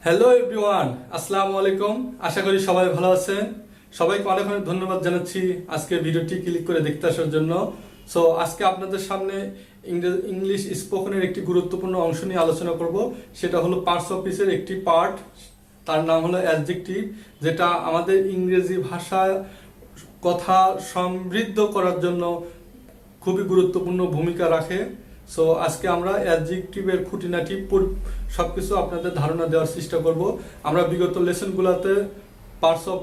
Hello everyone, আসসালামু আলাইকুম। আশা করি সবাই ভালো আছেন। সবাইকে অনেক অনেক ধন্যবাদ জানাচ্ছি আজকে ভিডিওটি ক্লিক করে দেখতে আসার জন্য। সো আজকে আপনাদের সামনে ইংলিশ স্পোকেনের একটি গুরুত্বপূর্ণ অংশ নিয়ে আলোচনা করব। সেটা হলো পার্টস অফ স্পিচের একটি পার্ট, তার নাম হলো অ্যাডজেক্টিভ, যেটা আমাদের ইংরেজি ভাষায় কথা সমৃদ্ধ করার জন্য খুবই গুরুত্বপূর্ণ ভূমিকা রাখে। সো আজকে আমরা অ্যাডজেক্টিভের খুঁটিনাটি সবকিছু আপনাদের ধারণা দেওয়ার চেষ্টা করব। আমরা বিগত লেসনগুলোতে পার্টস অফ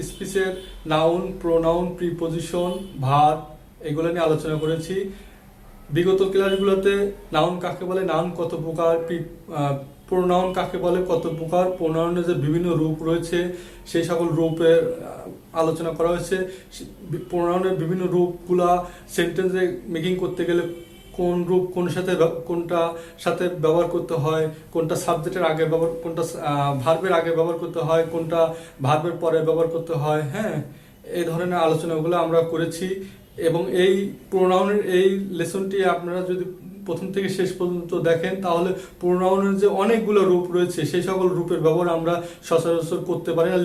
স্পিচের নাউন, প্রোনাউন, প্রিপজিশন, ভার্ব এগুলো নিয়ে আলোচনা করেছি। বিগত ক্লাসগুলোতে নাউন কাকে বলে, নাউন কত প্রকার, প্রোনাউন কাকে বলে, কত প্রকার, প্রোনাউনের যে বিভিন্ন রূপ রয়েছে সেই সকল রূপের আলোচনা করা হয়েছে। প্রোনাউনের বিভিন্ন রূপগুলা সেন্টেন্সে মেকিং করতে গেলে কোন রূপ কোনটা সাথে ব্যবহার করতে হয়, কোনটা সাবজেক্টের আগে ব্যবহার, কোনটা ভার্বের আগে ব্যবহার করতে হয়, কোনটা ভার্বের পরে ব্যবহার করতে হয়। হ্যাঁ, এই ধরনের আলোচনাগুলো আমরা করেছি। এবং এই প্রোনাউনের এই লেসনটি আপনারা যদি প্রথম থেকে শেষ পর্যন্ত দেখেন তাহলে প্রোনাউনের যে অনেকগুলো রূপ রয়েছে সেই সকল রূপের ব্যবহার আমরা সচরাচর করতে পারি না,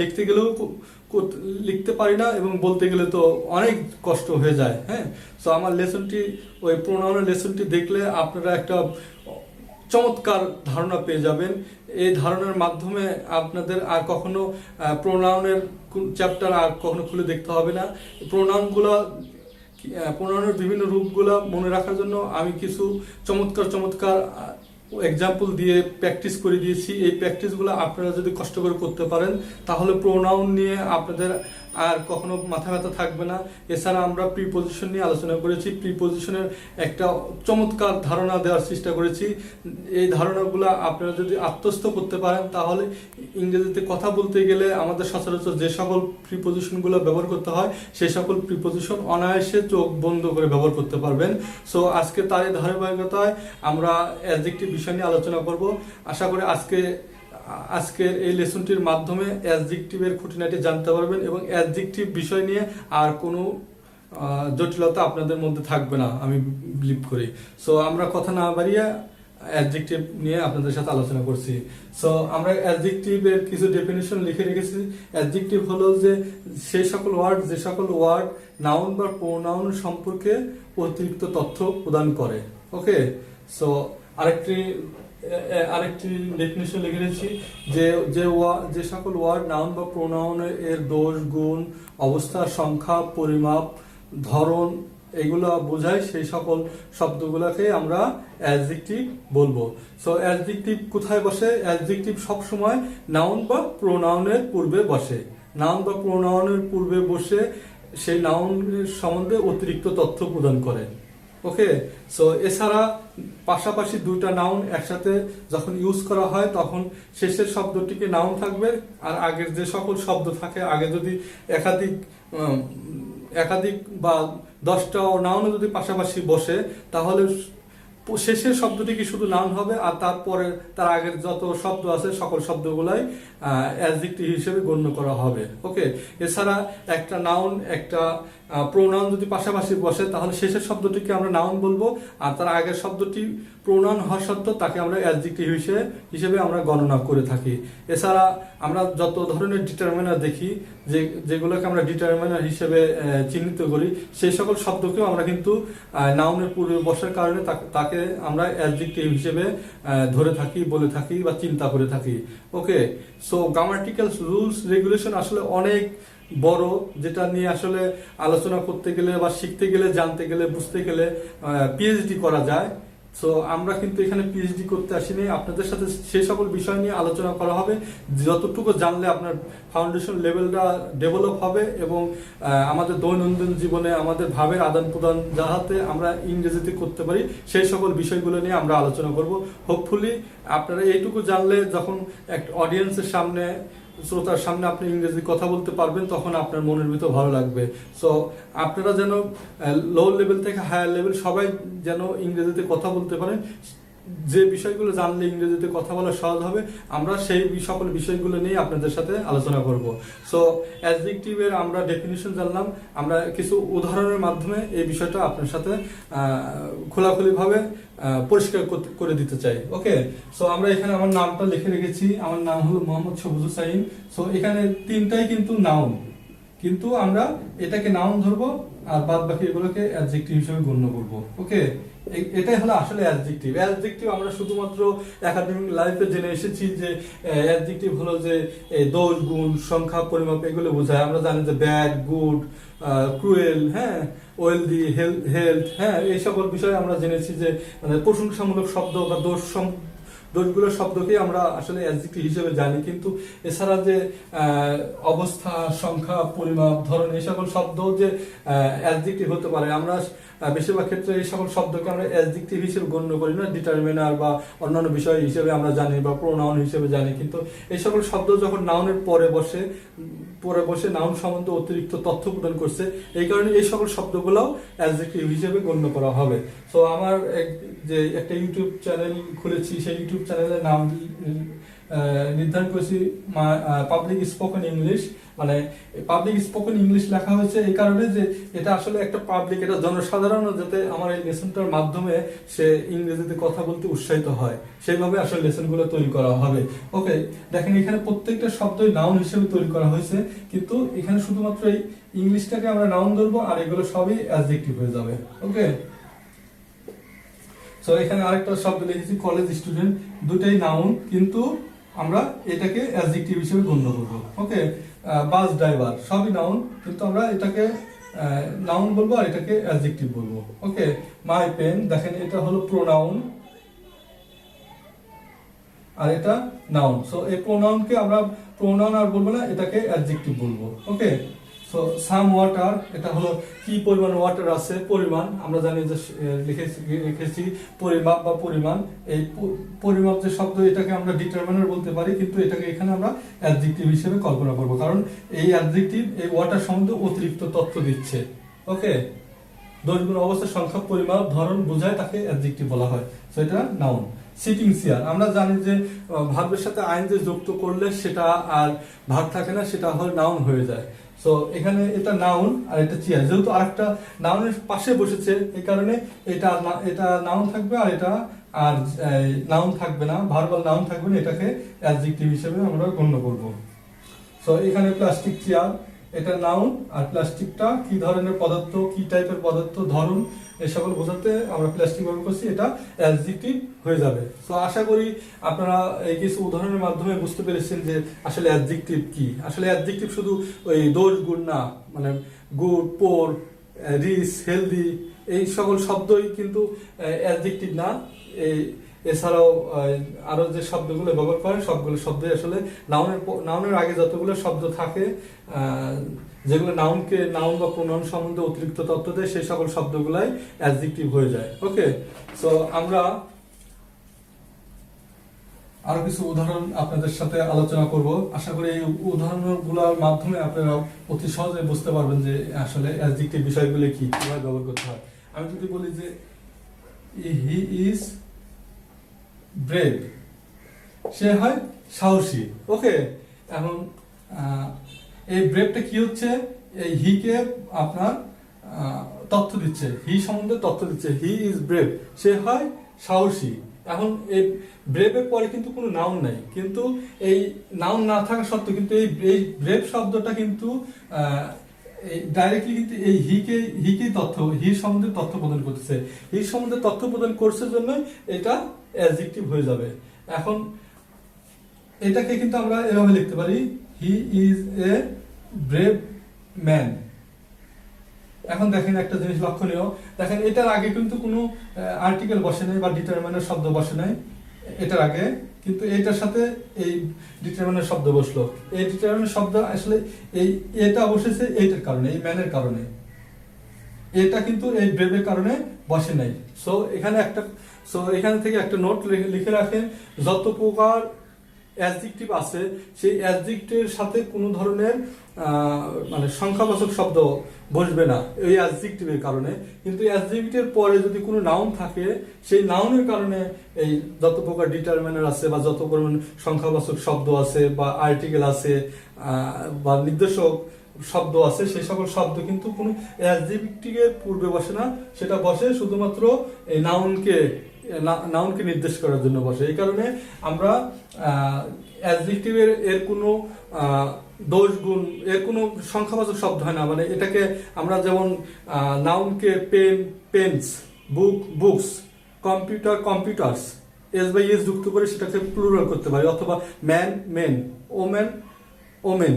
লিখতে পারি না এবং বলতে গেলে তো অনেক কষ্ট হয়ে যায়। হ্যাঁ, তো আমার লেসনটি, ওই প্রোনাউনের লেসনটি দেখলে আপনারা একটা চমৎকার ধারণা পেয়ে যাবেন। এই ধারণার মাধ্যমে আপনাদের আর কখনো প্রোনাউনের চ্যাপ্টার আর কখনো খুলে দেখতে হবে না। প্রোনাউনের বিভিন্ন রূপগুলো মনে রাখার জন্য আমি কিছু চমৎকার এক্সাম্পল দিয়ে প্র্যাকটিস করে দিয়েছি। এই প্র্যাকটিসগুলো আপনারা যদি কষ্ট করে করতে পারেন তাহলে প্রোনাউন নিয়ে আপনাদের আর কখনো মাথা ব্যথা থাকবে না। এছাড়া আমরা প্রিপজিশন নিয়ে আলোচনা করেছি, প্রিপজিশনের একটা চমৎকার ধারণা দেওয়ার চেষ্টা করেছি। এই ধারণাগুলো আপনারা যদি আত্মস্থ করতে পারেন তাহলে ইংরেজিতে কথা বলতে গেলে আমাদের সচরাচর যে সকল প্রিপজিশনগুলো ব্যবহার করতে হয় সেই সকল প্রিপজিশন অনায়াসে চোখ বন্ধ করে ব্যবহার করতে পারবেন। সো আজকে তার এই ধারাবাহিকতায় আমরা অ্যাডজেক্টিভ বিষয় নিয়ে আলোচনা করব। আশা করি আজকের এই লেসনটির মাধ্যমে অ্যাডজেক্টিভের খুঁটিনাটি জানতে পারবেন এবং অ্যাডজেক্টিভ বিষয় নিয়ে আর কোনো জটিলতা আপনাদের মধ্যে থাকবে না, আমি বিলিভ করি। সো আমরা কথা না বাড়িয়ে অ্যাডজেক্টিভ নিয়ে আপনাদের সাথে আলোচনা করছি। সো আমরা অ্যাডজেক্টিভের কিছু ডেফিনিশন লিখে রেখেছি। অ্যাডজেক্টিভ হলো যে যে সকল ওয়ার্ড নাউন বা প্রোনাউন সম্পর্কে অতিরিক্ত তথ্য প্রদান করে। ওকে, সো আরেকটি ডেফিনিশন লিখে রেখেছি যে সকল ওয়ার্ড নাউন বা প্রোনাউনের এর দোষ, গুণ, অবস্থার সংখ্যা, পরিমাপ, ধরন এগুলো বোঝায় সেই সকল শব্দগুলোকে আমরা অ্যাডজেক্টিভ বলবো। সো অ্যাডজেক্টিভ কোথায় বসে? অ্যাডজেক্টিভ সবসময় নাউন বা প্রোনাউনের পূর্বে বসে। নাউন বা প্রোনাউনের পূর্বে বসে সেই নাউনের সম্বন্ধে অতিরিক্ত তথ্য প্রদান করে। ওকে, সো এছাড়া পাশাপাশি দুইটা নাউন একসাথে যখন ইউজ করা হয় তখন শেষের শব্দটিকে নাউন থাকবে আর আগের যে সকল শব্দ থাকে, আগে যদি একাধিক বা 10টা নাউন যদি পাশাপাশি বসে তাহলে শেষের শব্দটি কি শুধু নাউন হবে আর তারপরে তার আগের যত শব্দ আছে সকল শব্দগুলাই অ্যাডজেক্টিভ হিসেবে গণ্য করা হবে। ওকে, এছাড়া একটা নাউন একটা প্রোনাউন যদি পাশাপাশি বসে তাহলে শেষের শব্দটিকে আমরা নাউন বলবো আর তার আগের শব্দটি প্রোনাউন হওয়া সত্ত্বেও তাকে আমরা অ্যাডজেক্টিভ হিসেবে আমরা গণনা করে থাকি। এছাড়া আমরা যত ধরনের ডিটারমিনার দেখি যেগুলোকে আমরা ডিটারমিনার হিসেবে চিহ্নিত করি সেই সকল শব্দকেও আমরা কিন্তু নাউনের পূর্বে বসার কারণে তাকে আমরা অ্যাডজেক্টিভ হিসেবে ধরে থাকি, বলে থাকি বা চিন্তা করে থাকি। ওকে, সো গ্রামাটিক্যাল রুলস রেগুলেশন আসলে অনেক বড়, যেটা নিয়ে আসলে আলোচনা করতে গেলে বা শিখতে গেলে, জানতে গেলে, বুঝতে গেলে পিএইচডি করা যায়। সো আমরা কিন্তু এখানে পিএইচডি করতে আসিনি, আপনাদের সাথে সেই সকল বিষয় নিয়ে আলোচনা করা হবে। যতটুকু জানলে আপনার ফাউন্ডেশন লেভেলটা ডেভেলপ হবে এবং আমাদের দৈনন্দিন জীবনে আমাদের ভাবের আদান প্রদান যাহাতে আমরা ইংরেজিতে করতে পারি সেই সকল বিষয়গুলো নিয়ে আমরা আলোচনা করব। হোপফুলি আপনারা এইটুকু জানলে যখন একটা অডিয়েন্সের সামনে, শ্রোতার সামনে আপনি ইংরেজি কথা বলতে পারবেন তখন আপনার মনের ভিতর ভালো লাগবে। সো আপনারা যেন লো লেভেল থেকে হায়ার লেভেল সবাই যেন ইংরেজিতে কথা বলতে পারেন, যে বিষয়গুলো জানলে ইংরেজিতে কথা বলা সহজ হবে, আমরা সেই সকল বিষয়গুলো নিয়ে আপনাদের সাথে আলোচনা করব। সো অ্যাডজেক্টিভের আমরা ডেফিনিশন জানলাম, আমরা কিছু উদাহরণের মাধ্যমে এই বিষয়টা আপনার সাথে খোলাখুলিভাবে পরিষ্কার করে দিতে চাই। ওকে, সো আমরা এখানে আমার নামটা লিখে রেখেছি, আমার নাম হলো মোহাম্মদ সবুজ হুসাইন। সো এখানে তিনটাই কিন্তু নাউন, কিন্তু আমরা এটাকে নাউন ধরবো আর বাদ বাকি এগুলোকে অ্যাডজেক্টিভ হিসেবে গণ্য করব। ওকে, এটাই হলো আসলে অ্যাডজেক্টিভ। অ্যাডজেক্টিভ আমরা শুধুমাত্র একাডেমিক লাইফে জেনে এসেছি যে অ্যাডজেক্টিভ হলো যে দোষ, গুণ, সংখ্যা, পরিমাপ এগুলো বোঝায়। আমরা জানি যে ব্যাড, গুড, ক্রুয়েল, হ্যাঁ, ওয়েলদি, হেলথ, হ্যাঁ, এই সকল বিষয়ে আমরা জেনেছি যে মানে প্রশংসামূলক শব্দ বা দোষগুলোর শব্দকে আমরা আসলে অ্যাডজেক্টিভ হিসেবে জানি। কিন্তু এছাড়া যে অবস্থা, সংখ্যা, পরিমাপ, ধরন এই সকল শব্দ যে অ্যাডজেক্টিভ হতে পারে, আমরা বেশিরভাগ ক্ষেত্রে এই সকল শব্দকে আমরা অ্যাডজেক্টিভ হিসেবে গণ্য করি না, ডিটারমিনার বা অন্যান্য বিষয় হিসেবে আমরা জানি বা প্রোনাউন হিসেবে জানি। কিন্তু এই সকল শব্দ যখন নাউনের পরে বসে নাউন সম্বন্ধে অতিরিক্ত তথ্য প্রদান করছে, এই কারণে এই সকল শব্দগুলোও অ্যাডজেক্টিভ হিসেবে গণ্য করা হবে। তো আমার যে একটা ইউটিউব চ্যানেল খুলেছি, সেই ইউটিউব চ্যানেলের নাম নির্ধারণ করেছি পাবলিক স্পোকেন ইংলিশ। মানে পাবলিক স্পোকেন ইংলিশ লেখা হয়েছে এই কারণে যে এটা আসলে একটা পাবলিক, এটা জনসাধারণ যাতে আমার এই লেসনটার মাধ্যমে সে ইংরেজিতে কথা বলতে উৎসাহিত হয়, সেইভাবে আসলে লেসনগুলো তৈরি করা হবে। ওকে, দেখেন এখানে প্রত্যেকটা শব্দই নাউন হিসেবে তৈরি করা হয়েছে, কিন্তু এখানে শুধুমাত্র এই ইংলিশটাকে আমরা নাউন ধরবো আর এগুলো সবই অ্যাডজেক্টিভ হয়ে যাবে। ওকে, সো এখানে আরেকটা শব্দ লিখেছি কলেজ স্টুডেন্ট, দুটাই নাউন, কিন্তু আমরা এটাকে অ্যাডজেক্টিভ হিসেবে গণ্য করব। ওকে, বাস ড্রাইভার সবই নাউন, কিন্তু আমরা এটাকে নাউন বলবো আর এটাকে অ্যাডজেক্টিভ বলবো। ওকে, মাই পেন, দেখেন এটা হলো প্রোনাউন আর এটা নাউন। সো এই প্রোনাউনকে আমরা প্রোনাউন আর বলবো না, এটাকে অ্যাডজেক্টিভ বলবো। ওকে, সো সাম ওয়াটার, এটা হলো কি পরিমাণ ওয়াটার আছে, পরিমাণ। আমরা জানি যে লিখেছি পরিমাপ বা পরিমাণ। এই পরিমাপ যে শব্দ, এটাকে আমরা ডিটারমিনার বলতে পারি, কিন্তু এটাকে এখানে আমরা অ্যাডজেক্টিভ হিসেবে কল্পনা করব, কারণ এই অ্যাডজেক্টিভ এই ওয়াটার সম্বন্ধে অতিরিক্ত তথ্য দিচ্ছে। ওকে, দোষ, গুণ, অবস্থা, সংখ্যা, পরিমাপ, ধরন বোঝায়, তাকে অ্যাডজেক্টিভ বলা হয়। সো এটা নাউন। সিটিং চেয়ার, আমরা জানি যে ভার্বের সাথে আইন যে যুক্ত করলে সেটা আর ভার্ব থাকে না, সেটা হল নাউন হয়ে যায়। সো এখানে এটা নাউন আর এটা চেয়ার, যেহেতু আরেকটা নাউনের পাশে বসেছে, এই কারণে এটা নাউন থাকবে আর এটা আর নাউন থাকবে না, ভার্বাল নাউন থাকবে না, এটাকে অ্যাডজেক্টিভ হিসেবে আমরা গণ্য করব। সো এখানে প্লাস্টিক চেয়ার, এটা নাউন, আর প্লাস্টিকটা কি ধরনের পদার্থ, কি টাইপের পদার্থ, ধরন, এই সকল বোঝাতে আমরা প্লাস্টিক ব্যবহার করছি, এটা অ্যাডজেক্টিভ হয়ে যাবে। তো আশা করি আপনারা এই কিছু উদাহরণের মাধ্যমে বুঝতে পেরেছেন যে আসলে অ্যাডজেক্টিভ কি। আসলে অ্যাডজেক্টিভ শুধু ওই দোষ, গুণ না, মানে গুড, পোর, রিচ, হেলদি এই সকল শব্দই কিন্তু অ্যাডজেক্টিভ না। এছাড়াও আরো যে শব্দগুলো ব্যবহার করেন সবগুলো শব্দই আসলে নাউনের আগে যতগুলো শব্দ থাকে, যেগুলো নাউনকে নাউন বা প্রোনাউন সম্বন্ধে অতিরিক্ত তথ্য দেয়, সেই সকল শব্দগুলাই অ্যাডজেক্টিভ হয়ে যায়। ওকে, সো আমরা আরো কিছু উদাহরণ আপনাদের সাথে আলোচনা করব। আশা করি এই উদাহরণগুলোর মাধ্যমে আপনারা অতি সহজে বুঝতে পারবেন যে আসলে অ্যাডজেক্টিভ বিষয়গুলো কি, কিভাবে ব্যবহার করতে হয়। আমি যদি বলি যে হি ইজ ব্রেভ, সে হয় সাহসী। ওকে, এখন এই ব্রেভটা কি হচ্ছে, এই হি কে আপনার তথ্য দিচ্ছে, হি সম্বন্ধে তথ্য দিচ্ছে, হি ইজ ব্রেভ, সে হয় সাহসী। এখন এই ব্রেভের পরে কিন্তু কোনো নাউন নাই, কিন্তু এই নাউন না থাকা সত্ত্বেও কিন্তু এই ব্রেভ শব্দটা কিন্তু ডাইরেক্টলি কিন্তু এই হিকে তথ্য, হির সম্বন্ধে তথ্য প্রদান করতেছে, হির সম্বন্ধে তথ্য প্রদান করছে জন্য এটা অ্যাডজেক্টিভ হয়ে যাবে। এখন এটাকে কিন্তু আমরা এভাবে লিখতে পারি, he is a brave man. এখন দেখেন একটা জিনিস লক্ষণীয়, দেখেন এটার আগে কিন্তু কোনো আর্টিকেল বসে নাই বা ডিটারমিনার শব্দ বসে নাই এটার আগে, কিন্তু এটার সাথে এই ডিটারমিনার শব্দ বসলো। এই ডিটারমিনার শব্দ আসলে এটা বসেছে এইটার কারণে, এই ম্যানের কারণে, এটা কিন্তু এই ব্রেভের কারণে বসে নাই। সো এখানে থেকে একটা নোট লিখে রাখেন, যত প্রকার অ্যাডজেক্টিভ আছে, সেই অ্যাডজেক্টিভের সাথে কোনো ধরনের মানে সংখ্যাবাচক শব্দ বসবে না এই অ্যাডজেক্টিভের কারণে। কিন্তু অ্যাডজেক্টিভের পরে যদি কোনো নাউন থাকে, সেই নাউনের কারণে এই যত প্রকার ডিটারমিনার আছে বা যত পরিমাণ সংখ্যাবাচক শব্দ আছে বা আর্টিকেল আছে বা নির্দেশক শব্দ আছে, সেই সকল শব্দ কিন্তু কোনো অ্যাডজেক্টিভের পূর্বে বসে না, সেটা বসে শুধুমাত্র এই নাউনকে নির্দেশ করার জন্য বসে। এই কারণে আমরা অ্যাডজেক্টিভের এর কোনো দোষ গুণ, এর কোনো সংখ্যাবাচক শব্দ হয় না। মানে এটাকে আমরা যেমন নাউনকে pen pens, book books, computer computers, S by S যুক্ত করে সেটাকে প্লুরাল করতে পারি, অথবা man men, woman women,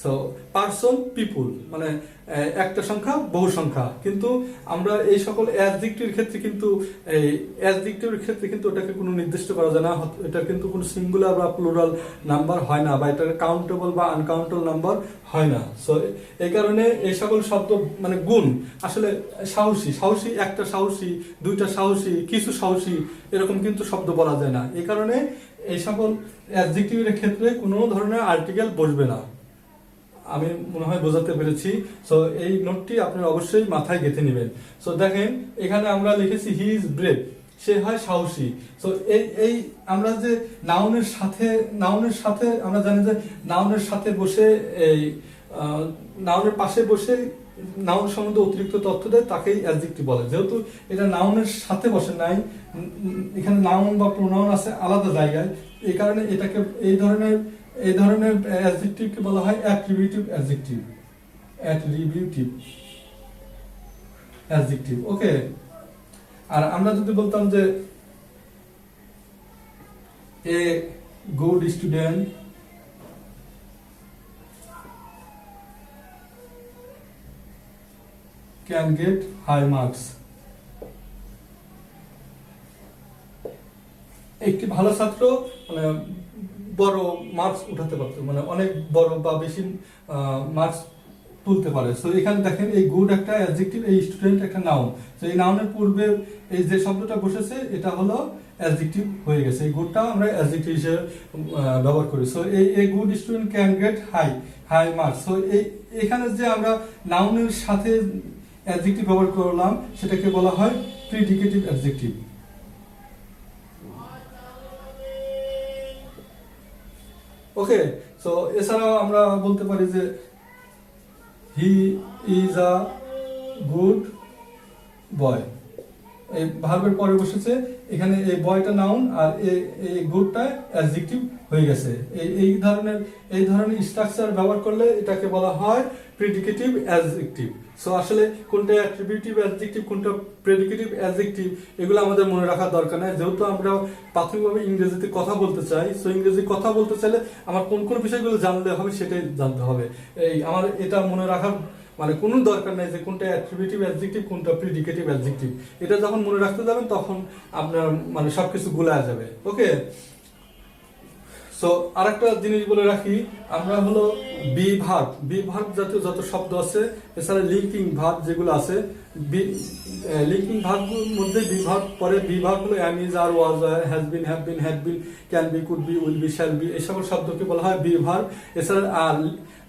so person people, মানে একটা সংখ্যা বহু সংখ্যা। কিন্তু আমরা এই সকল অ্যাডজেক্টিভের ক্ষেত্রে কিন্তু ওটাকে কোনো নির্দিষ্ট করা যায় না, এটা কিন্তু কোনো সিঙ্গুলার বা প্লুরাল নাম্বার হয় না, বা এটা কাউন্টেবল বা আনকাউন্টেবল নাম্বার হয় না। সো এই কারণে এই সকল শব্দ মানে গুণ, আসলে সাহসী, একটা সাহসী, দুইটা সাহসী, কিছু সাহসী, এরকম কিন্তু শব্দ বলা যায় না। এই কারণে এই সকল অ্যাডজেক্টিভের ক্ষেত্রে কোনো ধরনের আর্টিকেল বসবে না। আমি মনে হয় বোঝাতে পেরেছি। সো এই নোটটি আপনি অবশ্যই মাথায় গেঁথে নেবেন। সো দেখেন এখানে আমরা লিখেছি হি ইজ ব্রেভ, সে হয় সাহসী। সো এই আমরা যে নাউনের সাথে আমরা জানি যে নাউনের সাথে বসে এই নাউনের পাশে বসে নাউন সম্বন্ধে অতিরিক্ত তথ্য দেয়, তাকেই অ্যাডজেক্টিভ বলে। যেহেতু এটা নাউনের সাথে বসে নাই, এখানে নাউন বা প্রোনাউন আছে আলাদা জায়গায়, এই কারণে এটাকে এই ধরনের অ্যাডজেক্টিভকে বলা হয় অ্যাট্রিবিউটিভ অ্যাডজেক্টিভ। ওকে, আর আমরা যদি বলতাম যে a good student can get high marks, একটি ভালো ছাত্র মানে বড় মার্কস উঠাতে পারতো, মানে অনেক বড় বা বেশি মার্কস তুলতে পারে। সো এখানে দেখেন এই গুড একটা অ্যাডজেক্টিভ, এই স্টুডেন্ট একটা নাউন। তো এই নাউনের পূর্বে এই যে শব্দটা বসেছে এটা হলো অ্যাডজেক্টিভ হয়ে গেছে। এই গুডটা আমরা অ্যাডজেক্টিভ হিসেবে ব্যবহার করি। সো এই good student can get high marks. So এখানে যে আমরা নাউনের সাথে অ্যাডজেক্টিভ ব্যবহার করলাম সেটাকে বলা হয় প্রিডিকেটিভ অ্যাডজেক্টিভ। ওকে, সো এছাড়াও আমরা বলতে পারি যে he is a good boy. এই ভার্বের পরে বসেছে, এখানে এই বয়টা নাউন আর এই গুডটা অ্যাডজেক্টিভ হয়ে গেছে। এই ধরনের স্ট্রাকচার ব্যবহার করলে এটাকে বলা হয় প্রিডিকেটিভ অ্যাডজেক্টিভ। সো আসলে কোনটা অ্যাট্রিবিউটিভ অ্যাডজেক্টিভ, কোনটা প্রেডিকেটিভ অ্যাডজেক্টিভ, এগুলো আমাদের মনে রাখার দরকার নাই। যেহেতু আমরা প্রাথমিকভাবে ইংরেজিতে কথা বলতে চাই, সো ইংরেজি কথা বলতে চাইলে আমার কোন বিষয়গুলো জানলে হবে সেটাই জানতে হবে। আমার এটা মনে রাখার মানে কোনো দরকার নাই যে কোনটা অ্যাট্রিবিউটিভ অ্যাডজেক্টিভ, কোনটা প্রিডিকেটিভ অ্যাডজেক্টিভ। এটা যখন মনে রাখতে যাবেন তখন আপনার মানে সবকিছু গুলায় যাবে। ওকে, সো আরেকটা জিনিস বলে রাখি, আমরা হলো বি ভার্ব জাতীয় যত শব্দ আছে, এছাড়া লিঙ্কিং ভার্ব যেগুলো আছে, লিঙ্কিং ভার্বের মধ্যে বি ভার্ব পরে, বি ভার্ব হলো am is are was has been have been had been can be could be will be shall be, এই সকল শব্দকে বলা হয় বি ভার্ব। এছাড়া আর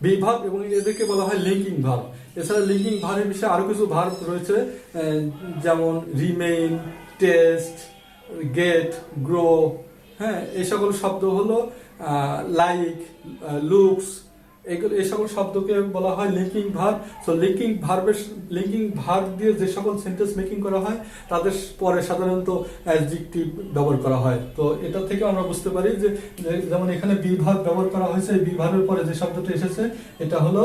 বি ভার্ব এবং এদেরকে বলা হয় লিঙ্কিং ভার্ব। এছাড়া লিঙ্কিং ভার্বের বিষয়ে আরো কিছু ভার্ব রয়েছে, যেমন রিমেইন, টেস্ট, গেট, গ্রো। হ্যাঁ, এই সকল শব্দ হলো লাইক, লুকস, এই সকল শব্দকে বলা হয় linking verb. So linking verb দিয়ে যে সকল সেন্টেন্স মেকিং করা হয় তাদের পরে সাধারণত অ্যাডজেক্টিভ ব্যবহার করা হয়। তো এটা থেকে আমরা বুঝতে পারি যে যেমন এখানে বি ভার্ব ব্যবহার করা হয়েছে, এই বি ভার্বের পরে যে শব্দটা এসেছে এটা হলো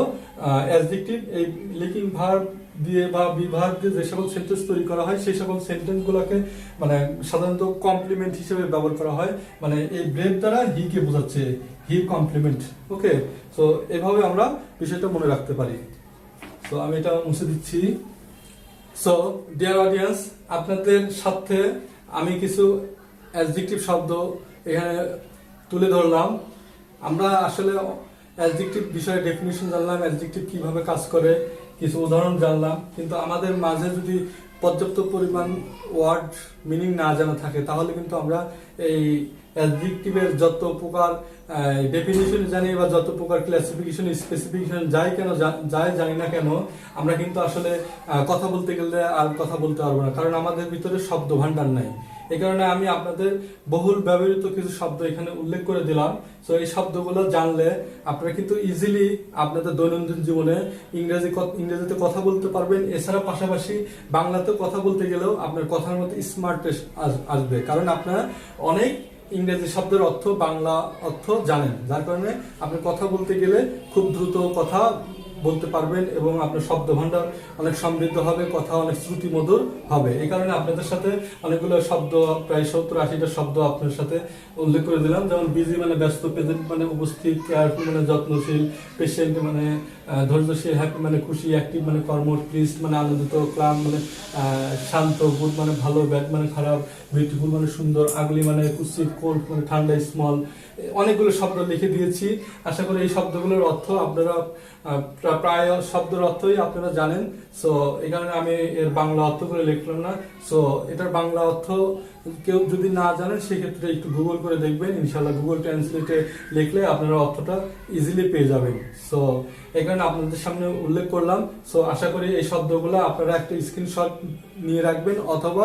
অ্যাডজেক্টিভ। এই লিঙ্কিং ভার্ব দিয়ে বা বি ভার্ব দিয়ে যে সকল সেন্টেন্স তৈরি করা হয় সেই সকল সেন্টেন্স গুলোকে মানে সাধারণত কমপ্লিমেন্ট হিসেবে ব্যবহার করা হয়। মানে এই ব্রেভ দ্বারা হি কে বোঝাচ্ছে, হি কমপ্লিমেন্ট। ওকে, সো এভাবে আমরা বিষয়টা মনে রাখতে পারি। সো আমি এটা মুছে দিচ্ছি। সো ডিয়ার অডিয়েন্স, আপনাদের সাথে আমি কিছু অ্যাডজেক্টিভ শব্দ এখানে তুলে ধরলাম। আমরা আসলে অ্যাডজেক্টিভ বিষয়ে ডেফিনিশন জানলাম, অ্যাডজেক্টিভ কিভাবে কাজ করে, কিছু উদাহরণ জানলাম। কিন্তু আমাদের মাঝে যদি পর্যাপ্ত পরিমাণ ওয়ার্ড মিনিং না জানা থাকে তাহলে কিন্তু আমরা এই অ্যাডজেক্টিভের যত প্রকার ডেফিনিশন জানি বা যত প্রকার ক্লাসিফিকেশন স্পেসিফিকেশন যাই কেন যাই জানি না কেন, আমরা কিন্তু আসলে কথা বলতে গেলে আর কথা বলতে পারবো না, কারণ আমাদের ভিতরে শব্দ ভান্ডার নাই। এই কারণে আমি আপনাদের বহুল ব্যবহৃত কিছু শব্দ এখানে উল্লেখ করে দিলাম। তো এই শব্দগুলো জানলে আপনারা কিন্তু ইজিলি আপনাদের দৈনন্দিন জীবনে ইংরেজিতে কথা বলতে পারবেন। এছাড়া পাশাপাশি বাংলাতেও কথা বলতে গেলেও আপনার কথার মধ্যে স্মার্টনেস আসবে, কারণ আপনারা অনেক ইংরেজি শব্দের অর্থ বাংলা অর্থ জানেন, যার কারণে আপনি কথা বলতে গেলে খুব দ্রুত কথা বলতে পারবেন এবং আপনার শব্দ ভান্ডার অনেক সমৃদ্ধ হবে, কথা অনেক শ্রুতিমধুর হবে। এই কারণে আপনাদের সাথে অনেকগুলো শব্দ, প্রায় 70-80টা শব্দ আপনার সাথে উল্লেখ করে দিলাম। যেমন বিজি মানে ব্যস্ত, প্রেজেন্ট মানে উপস্থিত, কেয়ারফুল মানে যত্নশীল, পেশেন্ট মানে ধৈর্যশীল, হ্যাপি মানে খুশি, অ্যাক্টিভ মানে কর্মঠ, প্লিজড মানে আনন্দিত, ক্লাম মানে শান্ত, গুড মানে ভালো, ব্যাড মানে খারাপ, বিউটিফুল মানে সুন্দর, আগলি মানে কুৎসিত, কোল্ড মানে ঠান্ডা, স্মল, অনেকগুলো শব্দ লিখে দিয়েছি। আশা করি এই শব্দগুলোর অর্থ আপনারা প্রায় শব্দের অর্থই আপনারা জানেন। সো এই কারণে আমি এর বাংলা অর্থ করে লিখলাম না। সো এটার বাংলা অর্থ কেউ যদি না জানেন সেক্ষেত্রে একটু গুগল করে দেখবেন, ইনশাল্লাহ গুগল ট্রান্সলেটে লিখলে আপনারা অর্থটা ইজিলি পেয়ে যাবেন। সো এই কারণে আপনাদের সামনে উল্লেখ করলাম। সো আশা করি এই শব্দগুলো আপনারা একটা স্ক্রিনশট নিয়ে রাখবেন অথবা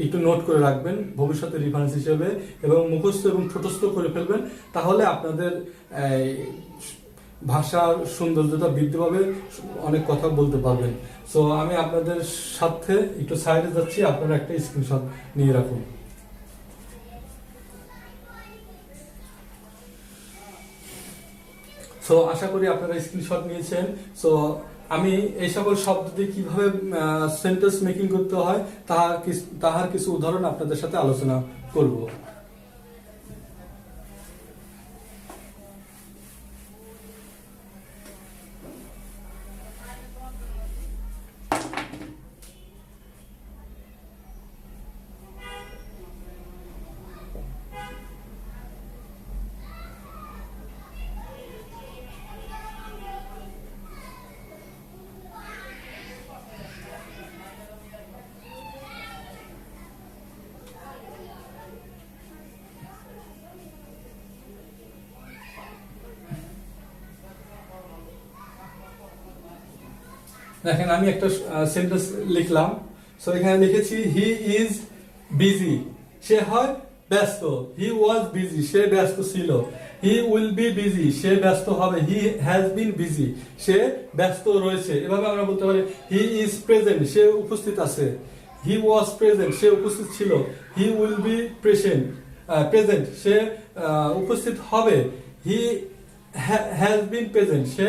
একটু নোট করে রাখবেন ভবিষ্যতে রেফারেন্স হিসেবে, এবং মুখস্থ এবং ঠোঁটস্থ করে ফেলবেন। তাহলে আপনাদের ভাষার সৌন্দর্যতা বৃদ্ধি পাবে, অনেক কথা বলতে পারবেন। সো আমি আপনাদের সাথে একটু সাইডে যাচ্ছি, আপনারা একটা স্ক্রিনশট নিয়ে রাখুন। সো আশা করি আপনারা স্ক্রিনশট নিয়েছেন। সো আমি এই সকল শব্দ দিয়ে কিভাবে সেন্টেন্স মেকিং করতে হয় তাহার কিছু উদাহরণ আপনাদের সাথে আলোচনা করব। দেখেন আমি একটা সেন্টেন্স লিখলাম। সো এখানে লিখেছি হি ইজ বিজি, সে হয় ব্যস্ত। হি ওয়াজ বিজি, সে ব্যস্ত ছিল। হি উইল বি বিজি, সে ব্যস্ত হবে। হি হ্যাজ বিন বিজি, সে ব্যস্ত রয়েছে। এভাবে আমরা বলতে পারি হি ইজ প্রেজেন্ট, সে উপস্থিত আছে। হি ওয়াজ প্রেজেন্ট, সে উপস্থিত ছিল। হি উইল বি প্রেজেন্ট, সে উপস্থিত হবে। হি হ্যাজ বিন প্রেজেন্ট, সে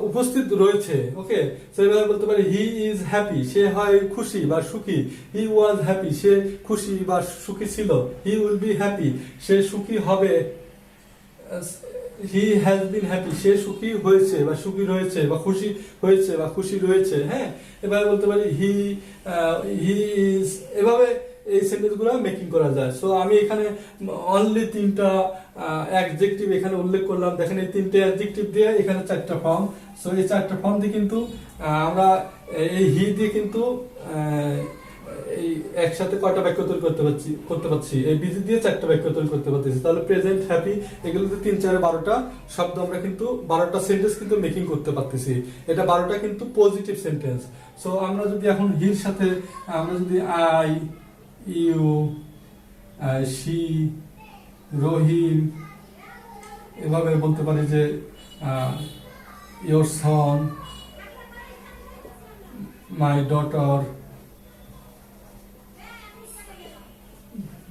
উপস্থিত রয়েছে। ওকে, সেভাবে বলতে পারি হি ইজ হ্যাপি, সে হয় খুশি বা সুখী। হি ওয়াজ হ্যাপি, সে খুশি বা সুখী ছিল। হি উইল বি হ্যাপি, সে সুখী হবে। হি হ্যাজ বিন হ্যাপি, সে সুখী হয়েছে বা সুখী রয়েছে বা খুশি হয়েছে বা খুশি রয়েছে। হ্যাঁ, এভাবে বলতে পারি হি ইজ। এভাবে এই সেন্টেন্সগুলো মেকিং করা যায়। সো আমি এখানে অনলি 3টা অ্যাডজেক্টিভ এখানে উল্লেখ করলাম। দেখেন এই 3টে অ্যাডজেক্টিভ দিয়ে এখানে 4টা ফর্ম। সো এই 4টা ফর্ম দিয়ে কিন্তু আমরা এই হি দিয়ে কিন্তু এই একসাথে কয়টা বাক্য তৈরি করতে পারছি। এই বিজি দিয়ে 4টা বাক্য তৈরি করতে পারতেছি। তাহলে প্রেজেন্ট, হ্যাপি, এগুলোতে 3, 4, 12টা শব্দ আমরা কিন্তু 12টা সেন্টেন্স কিন্তু মেকিং করতে পারতেছি। এটা 12টা কিন্তু পজিটিভ সেন্টেন্স। সো আমরা যদি এখন হির সাথে আমরা যদি আই, ইউ, শি, রহিম, এভাবে বলতে পারি যে your son, my daughter,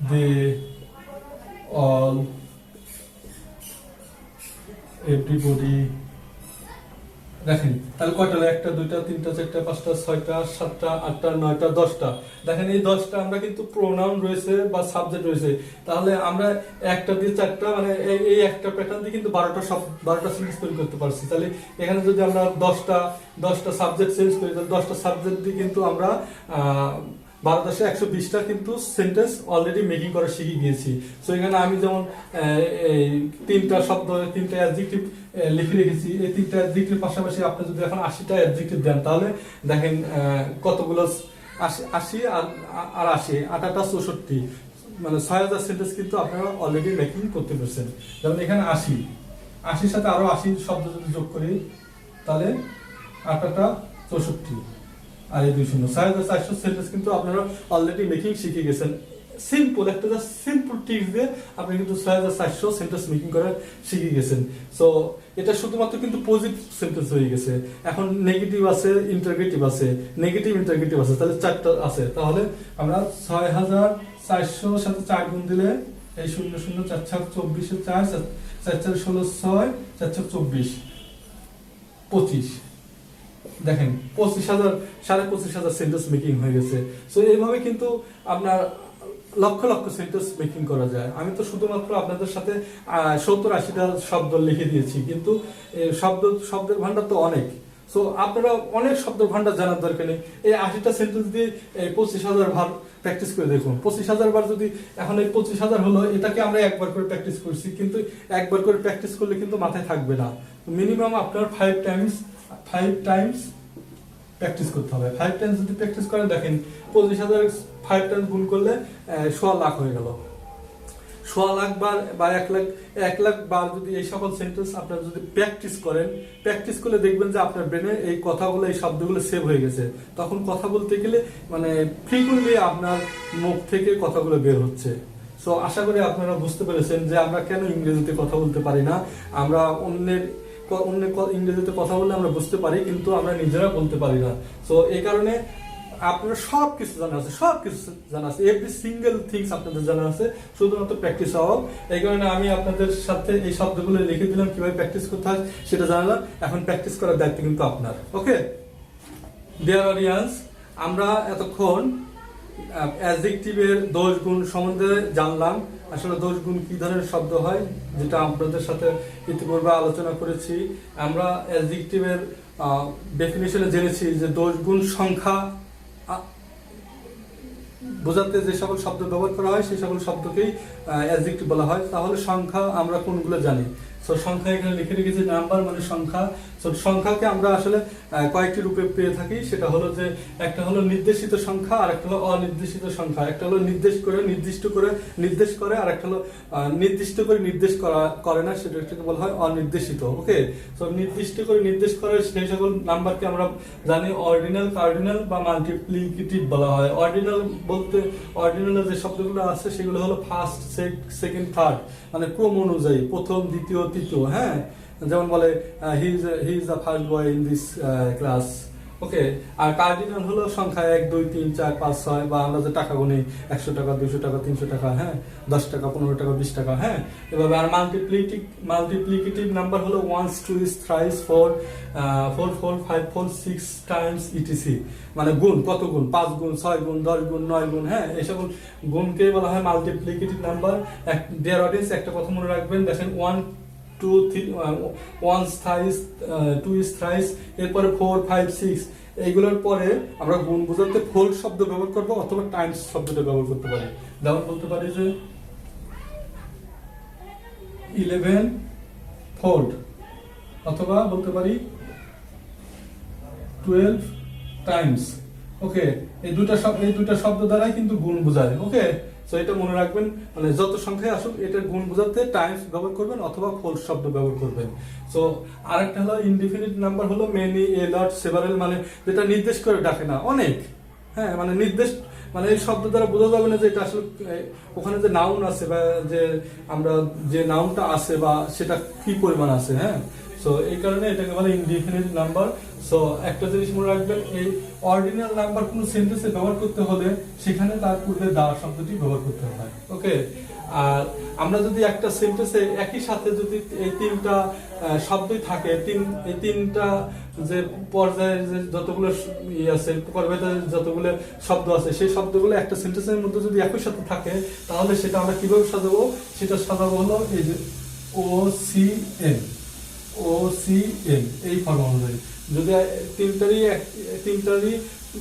they, all, everybody. দেখেন তাহলে কয়টা? 1টা, 2টা, 3টা, 4টা, 5টা, 6টা, 7টা, 8টা, 9টা, 10টা। দেখেন এই 10টা আমরা কিন্তু প্রোনাউন রয়েছে বা সাবজেক্ট রয়েছে। তাহলে আমরা 1টা দিয়ে 4টা মানে এই একটা প্যাটার্ন দিয়ে কিন্তু 12টা সেন্টেন্স তৈরি করতে পারছি। তাহলে এখানে যদি আমরা 10টা সাবজেক্ট চেঞ্জ করি, তাহলে 10টা সাবজেক্ট দিয়ে কিন্তু আমরা 12-120টা কিন্তু সেন্টেন্স অলরেডি মেকিং করা শিখে গিয়েছি। সো এখানে আমি যেমন এই 3টা শব্দ, 3টা অ্যাডজেক্টিভ লিখে রেখেছি। এই 3টা অ্যাডজেক্টিভ পাশাপাশি আপনি যদি এখন 80টা অ্যাডজেক্টিভ দেন, তাহলে দেখেন কতগুলো 80 আর 80, 8টা 64। মানে 6000 সেন্টেন্স কিন্তু আপনারা অলরেডি মেকিং করতে পারছেন। যেমন এখানে 80 সাথে আরো 80 শব্দ যদি যোগ করি তাহলে 8টা 64 আর এই 2 শূন্য 6400 সেন্টেন্স কিন্তু আপনারা অলরেডি মেকিং শিখে গেছেন। সিম্পল একটা জাস্ট সিম্পল টিপস দিয়ে আপনি কিন্তু 6400 সেন্টেন্স মেকিং করা শিখে গেছেন। সো এটা শুধুমাত্র কিন্তু পজিটিভ সেন্টেন্স হয়ে গেছে। এখন নেগেটিভ আছে, ইন্টারগেটিভ আছে, নেগেটিভ ইন্টারগেটিভ আছে, তাহলে 4টা আছে। তাহলে আমরা 6400 সাথে 4 গুণ দিলে এই 0 0 4 4 24 4 4 4 16 6 4 4 24 25 দেখেন 25,000 25,500 সেন্টেন্স মেকিং হয়ে গেছে। সো এইভাবে কিন্তু আপনার লক্ষ লক্ষ সেন্টেন্স মেকিং করা যায়। আমি তো শুধুমাত্র আপনাদের সাথে 70-80টা শব্দ লিখে দিয়েছি, কিন্তু শব্দের ভান্ডার তো অনেক। সো আপনারা অনেক শব্দের ভান্ডার জানার দরকার নেই। এই 80টা সেন্টেন্স দিয়ে 25,000 বার প্র্যাকটিস করে দেখুন। 25,000 বার যদি এখন এই 25,000 হলো, এটাকে আমরা একবার করে প্র্যাকটিস করছি, কিন্তু একবার করে প্র্যাকটিস করলে কিন্তু মাথায় থাকবে না। মিনিমাম আপনার 5 টাইমস প্র্যাকটিস করতে হবে। 5 টাইমস যদি প্র্যাকটিস করেন, দেখেন 25,000 5 টাইমস গুণ করলে 1.5 লাখ হয়ে গেল। 1.5 লাখ বার বা 1 লাখ বার যদি এই সকল সেন্টেন্স আপনারা যদি প্র্যাকটিস করলে দেখবেন যে আপনার ব্রেনে এই কথাগুলো, এই শব্দগুলো সেভ হয়ে গেছে। তখন কথা বলতে গেলে মানে ফ্রিকুয়েন্টলি আপনার মুখ থেকে কথাগুলো বের হচ্ছে। সো আশা করি আপনারা বুঝতে পেরেছেন যে আমরা কেন ইংরেজিতে কথা বলতে পারি না। আমরা অন্য ইংরেজিতে কথা বললে আমরা বুঝতে পারি, কিন্তু আমরা নিজেরা বলতে পারি না। সো এই কারণে আপনারা সবকিছু জানা আছে, এভরি সিঙ্গেল থিংস আপনাদের জানা আছে, শুধুমাত্র প্র্যাকটিস হওয়া। এই কারণে আমি আপনাদের সাথে এই শব্দগুলো লিখে দিলাম, কিভাবে প্র্যাকটিস করতে হয় সেটা জানালাম। এখন প্র্যাকটিস করার দায়িত্ব কিন্তু আপনার। ওকে ডিয়ার অডিয়েন্স, আমরা এতক্ষণ অ্যাডজেক্টিভের দোষ গুণ সম্বন্ধে জানলাম। আসলে দোষ গুণ কি ধরনের শব্দ হয়, যেটা আপনাদের সাথে ইতিপূর্বে আলোচনা করেছি। আমরা অ্যাডজেক্টিভের ডেফিনিশনে জেনেছি যে দোষ গুণ সংখ্যা বোঝাতে যে সকল শব্দ ব্যবহার করা হয় সেই সকল শব্দকেই অ্যাডজেক্টিভ বলা হয়। তাহলে সংখ্যা আমরা কোনগুলো জানি? সো সংখ্যা এখানে লিখে রেখেছি, নাম্বার মানে সংখ্যা। সো সংখ্যাকে আমরা আসলে কয়েকটি রূপে পেয়ে থাকি। সেটা হলো যে একটা হলো নির্দেশিত সংখ্যা, আর একটা হলো অনির্দেশিত সংখ্যা। একটা হলো নির্দেশ করে, আর একটা হলো নির্দিষ্ট করে নির্দেশ করে না, সেটাকে বলা হয় অনির্দেশিত। ওকে, সো নির্দিষ্ট করে নির্দেশ করে সেই সকল নাম্বারকে আমরা জানি অর্ডিনাল, কার্ডিনাল বা মাল্টিপ্লিকেটিভ বলা হয়। অর্ডিনাল যে শব্দগুলো আছে সেগুলো হলো ফার্স্ট, সেকেন্ড, থার্ড, মানে ক্রম অনুযায়ী প্রথম, দ্বিতীয়, তৃতীয়। হ্যাঁ, যেমন বলে he is the first boy in this class. Okay, আর কার্ডিনাল হলো সংখ্যা 1 2 3 4 5 6, বা আমরা যে টাকা গুনি 100 টাকা, 200 টাকা, 300 টাকা, হ্যাঁ 10 টাকা, 15 টাকা, 20 টাকা। হ্যাঁ, এভাবে। আর মাল্টিপ্লিকেটিভ নাম্বার হলো 1 2 3 4 4 4 5 4 6 টাইমস ইটিসি, মানে গুণ, কত গুণ, 5 গুণ, 6 গুণ, 10 গুণ, 9 গুণ। হ্যাঁ, এই সকল গুণকে বলা হয় মাল্টিপ্লিকেটিভ নাম্বার। ডিয়ার অডিয়েন্স, একটা কথা মনে রাখবেন, দেখেন 1 2 3 1 thrice 2 is thrice, এরপরে 4 5 6, এইগুলোর পরে আমরা গুণ বোঝাতে ফোল্ড শব্দ ব্যবহার করব অথবা টাইমস শব্দটা ব্যবহার করতে পারি। যেমন বলতে পারি যে 11 fold, অথবা বলতে পারি 12 টাইমস। ওকে, এই দুটা শব্দ দ্বারাই কিন্তু গুণ বোঝায়। ওকে, সো এটা মনে রাখবেন, মানে যত সংখ্যায় আসুক এটার গুণ বোঝাতে টাইমস ব্যবহার করবেন অথবা ফোল্ড শব্দ ব্যবহার করবেন। সো আরেকটা হলো ইনডিফিনিট নাম্বার, হলো মেনি, এ লট, সেভারেল, মানে যেটা নির্দেশ করে ডাকে না, অনেক। হ্যাঁ, মানে নির্দেশ, মানে এই শব্দ দ্বারা বোঝা যাবে না যে এটা আসলে ওখানে যে নাউন আছে বা যে আমরা যে নাউনটা আছে বা সেটা কি পরিমাণ আছে। হ্যাঁ, সো এই কারণে এটাকে বলে ইনডিফিনিট নাম্বার। সো একটা জিনিস মনে রাখবেন, এই অর্ডিনাল নাম্বার কোন সেন্টেন্সে ব্যবহার করতে হলে সেখানে তার পূর্বে দা শব্দটি ব্যবহার করতে হয়। ওকে, আর আমরা যদি একটা সেন্টেন্সে একই সাথে যদি এই তিনটা শব্দই থাকে, এই তিনটা যে পর্যায়ের যে যতগুলো আছে, প্রকারভেদে যতগুলো শব্দ আছে, সেই শব্দগুলো একটা সেন্টেন্সের মধ্যে যদি একই সাথে থাকে, তাহলে সেটা আমরা কিভাবে সাজাবো? সেটা সাজাবো হলো এই যে OCN, এই ফর্ম অনুযায়ী। যদি তিনটারই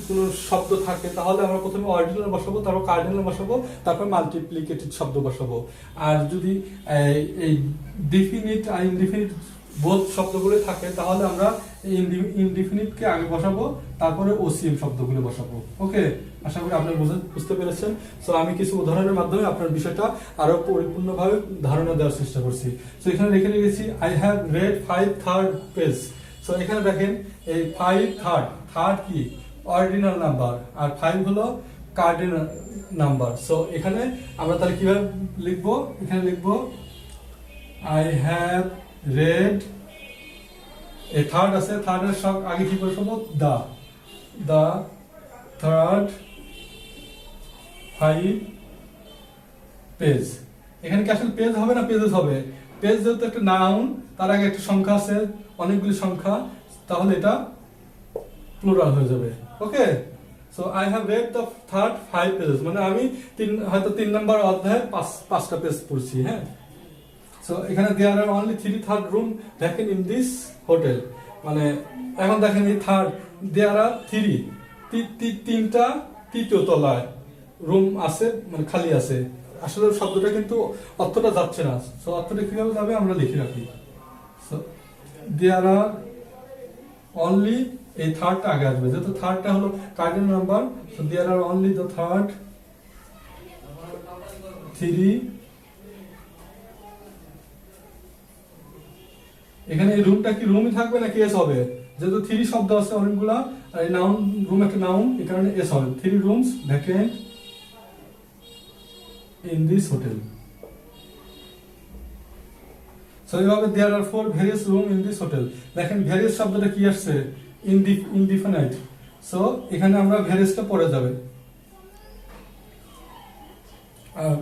কোনো শব্দ থাকে, তাহলে আমরা প্রথমে অর্ডিনাল বসাবো, তারপর কার্ডিনাল বসাবো, তারপর মাল্টিপ্লিকেটিভ শব্দ বসাবো। আর যদি এই ডিফিনিট আর ইনডিফিনিট বোধ শব্দগুলো থাকে, তাহলে আমরা ইনডিফিনিটকে আগে বসাবো, তারপরে ওসিএম শব্দগুলো বসাবো। ওকে, আশা করি আপনি বুঝতে পেরেছেন। সো আমি কিছু উদাহরণের মাধ্যমে আপনার বিষয়টা আরো পরিপূর্ণভাবে ধারণা দেওয়ার চেষ্টা করছি। সো এখানে লিখে রেখেছি I have red 5 third page. So এখানে দেখেন এই 5 থার্ড কি অর্ডিনাল নাম্বার, আর 5 হলো কার্ডিনাল নাম্বার। সো এখানে আমরা তাহলে কিভাবে লিখবো, এখানে লিখবো আই হ্যাভ রেড, এই থার্ড আছে, থার্ডের সব আগে কি বসাবো, দা থার্ড 5 পেজ। এখানে কি আসলে পেজ হবে না পেজেস হবে? পেজ যেহেতু একটা নাউন, তার আগে একটা সংখ্যা আছে, অনেকগুলি সংখ্যা, তাহলে এটা প্লুরাল হয়ে যাবে। Okay, so I have read the third 5 pages, মানে আমি হয়তো 3 নম্বর অধ্যায়ের 5টা পেজ পড়ছি। হ্যাঁ, সো এখানে there are only 3 third room vacant in this hotel, মানে এখন দেখেন এই থার্ড দেয়ার আর 3টা তৃতীয় তলায় রুম আছে, মানে খালি আছে। আসলে শব্দটা কিন্তু অর্থটা যাচ্ছে না। সো অর্থটা কিভাবে যাবে আমরা লিখে রাখি। সো দেয়ার আর অনলি, এই থার্ডটা আগে আসবে, যেহেতু থার্ডটা হলো cardinal number. So there are only the third 3, এখানে এই রুমটা কি রুমই থাকবে না এস হবে? যেহেতু 3 শব্দ আছে অনেকগুলা, আর এই নাউন, রুম একটা নাউন, এই কারণে এস হবে। 3 rooms vacant in this hotel. So এইভাবে দেয়ার আর 4 various room in this hotel. দেখেন ভেরিয়াস শব্দটা কি আসছে, ইনডিফিনাইট। সো এখানে আমরা ভেরিয়াসটা পরে যাবে,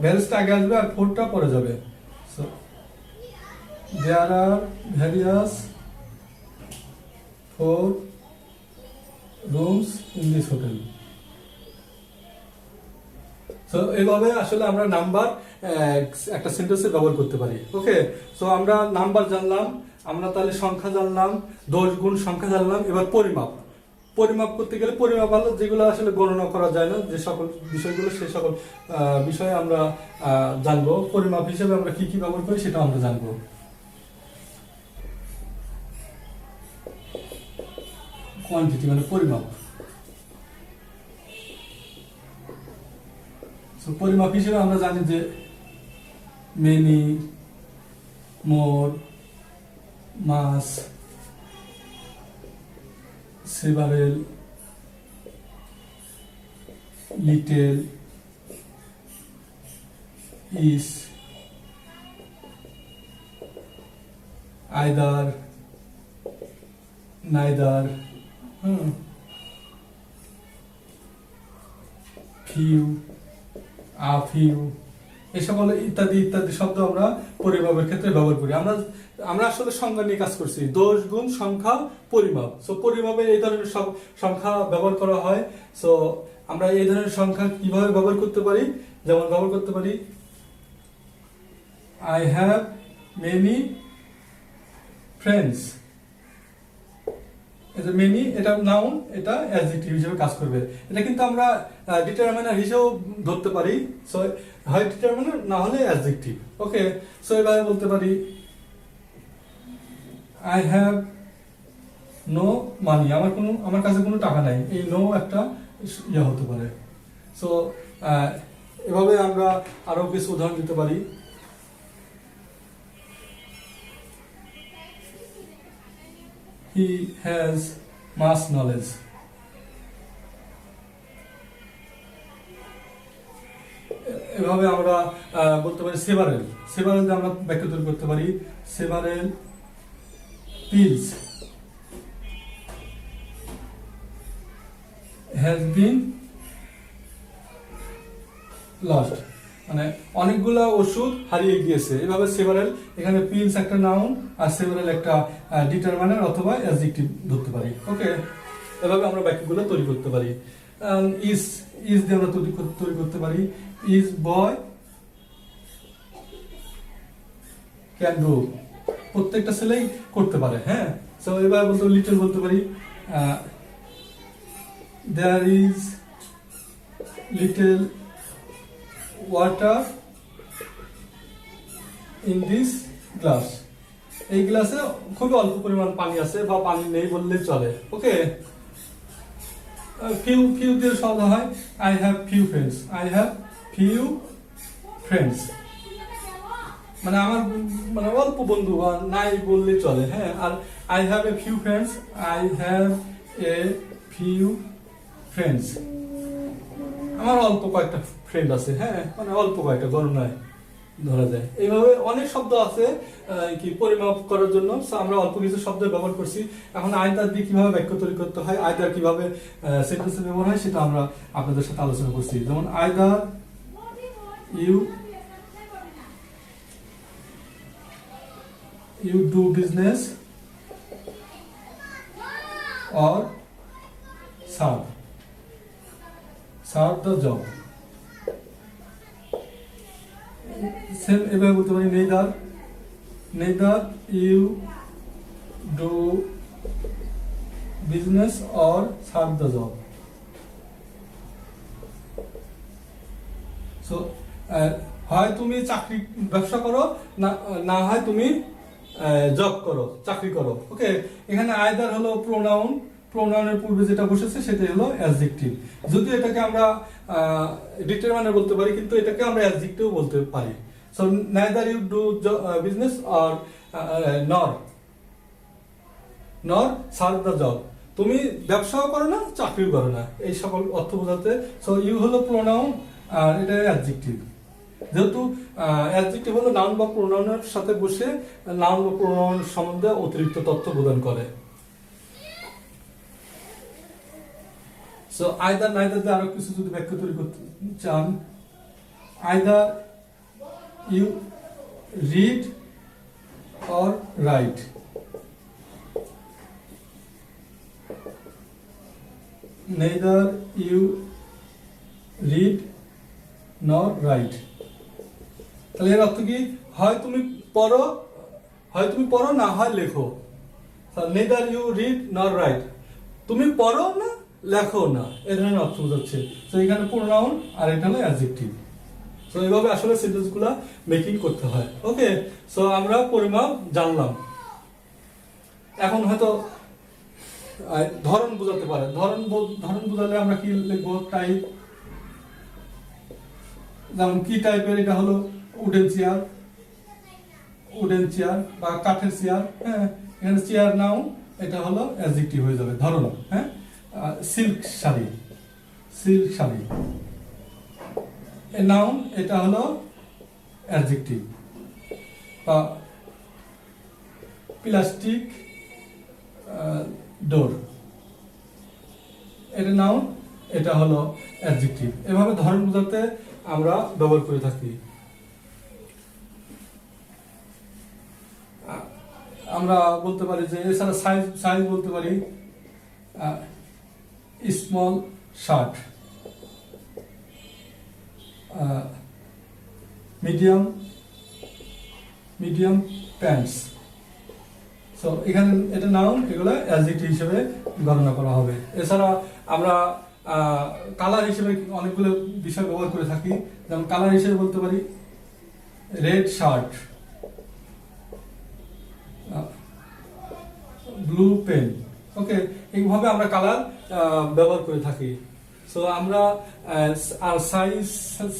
ভেরিয়াসটা আগে আসবে আর 4টা পরে যাবে। So there are various 4 rooms in this hotel. So এইভাবে আসলে আমরা নাম্বার একটা সেন্টেন্সে ব্যবহার করতে পারি। ওকে, সো আমরা নাম্বার জানলাম, আমরা তাহলে সংখ্যা জানলাম, 10 গুণ সংখ্যা জানলাম। এবার পরিমাপ করতে গেলে পরিমাপ হলো যেগুলো আসলে গণনা করা যায় না, যে সকল বিষয়গুলো, সেই সকল বিষয়ে আমরা জানবো। পরিমাপ হিসেবে আমরা কি কি ব্যবহার করি সেটা আমরা জানবো। কোয়ান্টিটি মানে পরিমাপ। পরিমাপ হিসেবে আমরা জানি যে মেনি, মোর, মাস, সেভারেল, লিটেল, ইস, আইদার, নাইদার, ফিউ, আফিউ, এই সকল ইত্যাদি ইত্যাদি শব্দ আমরা পরিমাপের ক্ষেত্রে ব্যবহার করি। আমরা আসলে সংখ্যা নিয়ে কাজ করছি, 10 গুণ সংখ্যা পরিমাপ। সো পরিমাপে এই ধরনের সব সংখ্যা ব্যবহার করা হয়। সো আমরা এই ধরনের সংখ্যা কিভাবে ব্যবহার করতে পারি, যেমন ব্যবহার করতে পারি I have many friends. Many এটা নাউন, এটা অ্যাডজেক্টিভ হিসেবে কাজ করবে। এটা কিন্তু আমরা ডিটারমিনার হিসেবেও ধরতে পারি। সো হয় ডিটারমিনার, না হলে অ্যাডজেক্টিভ। ওকে, সো এভাবে বলতে পারি আই হ্যাভ নো মানি, আমার কাছে কোনো টাকা নাই। এই নো একটা ইয়ে হতে পারে। সো এভাবে আমরা আরো কিছু উদাহরণ দিতে পারি। He has much knowledge. এভাবে আমরা বলতে পারি সেভারেল। সেভারেল দিয়ে আমরা বাক্য তৈরি করতে পারি several pills has been lost, মানে অনেকগুলা ওষুধ হারিয়ে গিয়েছে। এভাবে সেভারেল, এখানে পিলস একটা নাউন আর সেভারেল একটা ডিটারমিনার অথবা অ্যাডজেক্টিভ ধরতে পারি। ওকে, এভাবে আমরা বাক্যগুলো তৈরি করতে পারি। ইজ দিয়ে আমরা তৈরি করতে পারি ইজ বয় ক্যান ডু, প্রত্যেকটা ছেলেই করতে পারে। হ্যাঁ, সো এভাবে বলতে লিটল বলতে পারি there is little water in this glass. এই গ্লাসে খুবই অল্প পরিমাণ পানি আছে বা পানি নেই বললেই চলে। ওকে, ফিউ ফিউ দিয়ে শব্দ হয় I have few friends, I have few friends, মানে আমার মানে অল্প বন্ধু বা নাই বললেই চলে। হ্যাঁ, আর I have a few friends, I have a few friends, আমার অল্প কয়েকটা ফ্রেন্ড আছে। হ্যাঁ, মানে অল্প কয়েকটা, গণনায় ধরা যায়। এইভাবে অনেক শব্দ আছে কি পরিমাপ করার জন্য। আমরা অল্প কিছু শব্দ ব্যবহার করছি। এখন আয়দার দিয়ে কিভাবে বাক্য তৈরি করতে হয়, আয়দার কিভাবে সেন্টেন্সে ব্যবহার হয়, সেটা আমরা আপনাদের সাথে আলোচনা করছি। যেমন আয়দার you do business or serve the job. Same এভাবে বলতে পারি neither you do business or serve the job. So হয় তুমি চাকরি ব্যবসা করো, না হয় তুমি জব করো, চাকরি করো। ওকে, এখানে আইদার হলো প্রোনাউন, প্রোনাউনের পূর্বে যেটা বসেছে সেটাই হলো অ্যাডজেক্টিভ। যদিও এটাকে আমরা ডিটারমাইনার বলতে পারি, কিন্তু এটাকে আমরা অ্যাডজেক্টিভ বলতে পারি। So neither you do business or nor serve the job, তুমি ব্যবসাও করো না, চাকরিও করো না, এই সকল অর্থ বোঝাতে। সো ইউ হলো প্রোনাউন আর এটা অ্যাডজেক্টিভ। যেহেতু অ্যাডজেক্টিভ হলো নাউন বা প্রোনাউনের সাথে বসে নাউন বা প্রোনাউন সম্বন্ধে অতিরিক্ত তথ্য প্রদান করে। সো আইদার নাইদার দিয়ে আরো কিছু যদি বাক্য তৈরি করতে চান, either you read or write, neither you read nor write. তাহলে এর অর্থ কি? হয় তুমি পড়ো, না হয় লেখো। Neither you read nor right, তুমি পড়ো না, লেখো না, এ ধরনের অর্থ বোঝাচ্ছে। তো এখানে প্রোনাউন আর এটা হলো অ্যাডজেক্টিভ। তো এইভাবে আসলে সেন্টেন্সগুলো মেকিং করতে হয়। ওকে, সো আমরা পরিমাপ জানলাম। এখন হয়তো ধরন বোঝাতে পারে। ধরন বোঝালে আমরা কি লিখবো? টাইপ। যেমন কি টাইপের, এটা হলো উডেন চেয়ার বা কাঠের চেয়ার। হ্যাঁ, এখানে চেয়ার নাও, এটা হলো অ্যাডজেক্টিভ হয়ে যাবে ধরন। হ্যাঁ, সিল্ক শাড়ি এ নাউন, এটা হলো অ্যাডজেক্টিভ। বা প্লাস্টিক ডোর, এটা নাউন, এটা হলো অ্যাডজেক্টিভ। এভাবে ধরন বোঝাতে আমরা ব্যবহার করে থাকি। আমরা বলতে পারি যে এছাড়া সাইজ বলতে পারি small shirt, medium pants. So এখানে এটা নাউন, এগুলো অ্যাডজেক্টিভ হিসেবে গণনা করা হবে। এছাড়া আমরা কালার হিসেবে অনেকগুলো বিষয় ব্যবহার করে থাকি। যেমন কালার হিসেবে বলতে পারি রেড শার্ট, ব্লু পেন। ওকে, এইভাবে আমরা কালার ব্যবহার করে থাকি। সো আমরা আর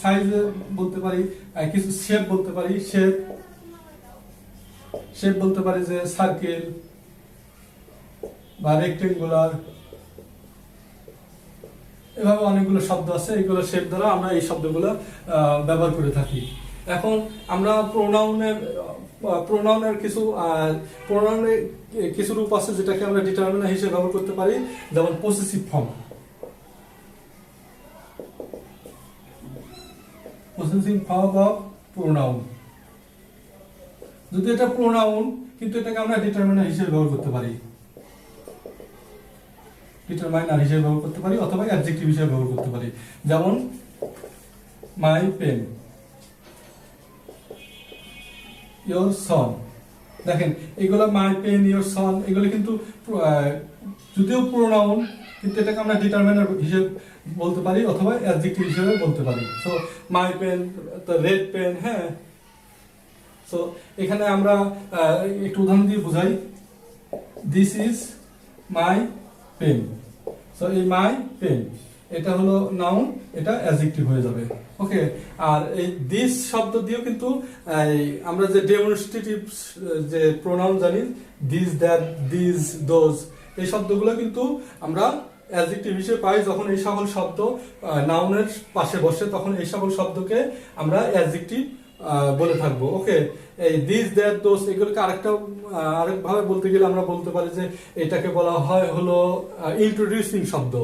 সাইজ বলতে পারি, কিছু শেপ বলতে পারি। শেপ বলতে পারি যে সার্কেল বা রেক্টেঙ্গুলার। এভাবে অনেকগুলো শব্দ আছে, এইগুলো শেপ দ্বারা আমরা এই শব্দগুলো ব্যবহার করে থাকি। এখন আমরা প্রোনাউনের কিছু রূপ আছে যেটাকে আমরা ডিটারমিনার হিসেবে ব্যবহার করতে পারি। যেমন পসেসিভ ফর্ম, অফ প্রোনাউন। যদি এটা প্রোনাউন, কিন্তু এটাকে আমরা ডিটারমিনার হিসেবে ব্যবহার করতে পারি, অথবা অ্যাডজেক্টিভ হিসেবে ব্যবহার করতে পারি। যেমন মাই পেন, ইয়োর সন। দেখেন, এগুলো মাই পেন, ইয়োর সন, এগুলো কিন্তু যদিও প্রোনাউন, কিন্তু এটাকে আমরা ডিটারমিনার হিসেবে বলতে পারি অথবা অ্যাডজেক্টিভ হিসেবে বলতে পারি। So my pen, red pen. হ্যাঁ, সো এখানে আমরা একটু উদাহরণ দিয়ে বুঝাই। This is my pen. So এই মাই পেন এটা হলো নাউন, এটা অ্যাডজেক্টিভ হয়ে যাবে। ওকে, আর এই দিস শব্দ দিয়েও কিন্তু আমরা যে ডেমনস্ট্রেটিভ যে প্রোনাউন জানি, দিস, দ্যাট, দিস, দোজ, এই শব্দগুলো কিন্তু আমরা অ্যাডজেক্টিভ হিসেবে পাই। যখন এই সকল শব্দ নাউনের পাশে বসে তখন এই সকল শব্দকে আমরা অ্যাডজেক্টিভ বলে থাকবো। ওকে, এই দিস, দ্যাট, দোজ এগুলোকে আরেকভাবে বলতে গেলে আমরা বলতে পারি যে এটাকে বলা হয় হলো ইন্ট্রোডিউসিং শব্দ।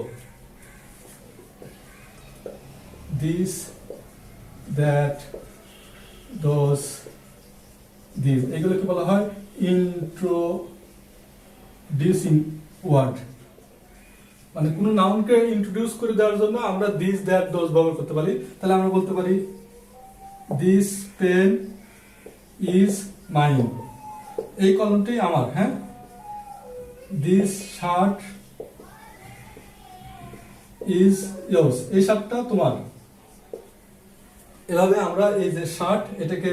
দিস, দ্যাট, দোজ, দিস এগুলোকে বলা হয় ইন্ট্রোডিউসিং ওয়ার্ড। মানে কোনো নাউনকে ইন্ট্রোডিউস করে দেওয়ার জন্য আমরা দিস, দ্যাট, দোজ ব্যবহার করতে পারি। তাহলে আমরা বলতে পারি দিস পেন ইজ মাইন, এই কলমটি আমার। হ্যাঁ, দিস শার্ট ইজ ইয়োর্স, এই শার্টটা তোমার। এভাবে আমরা এই যে শার্ট এটাকে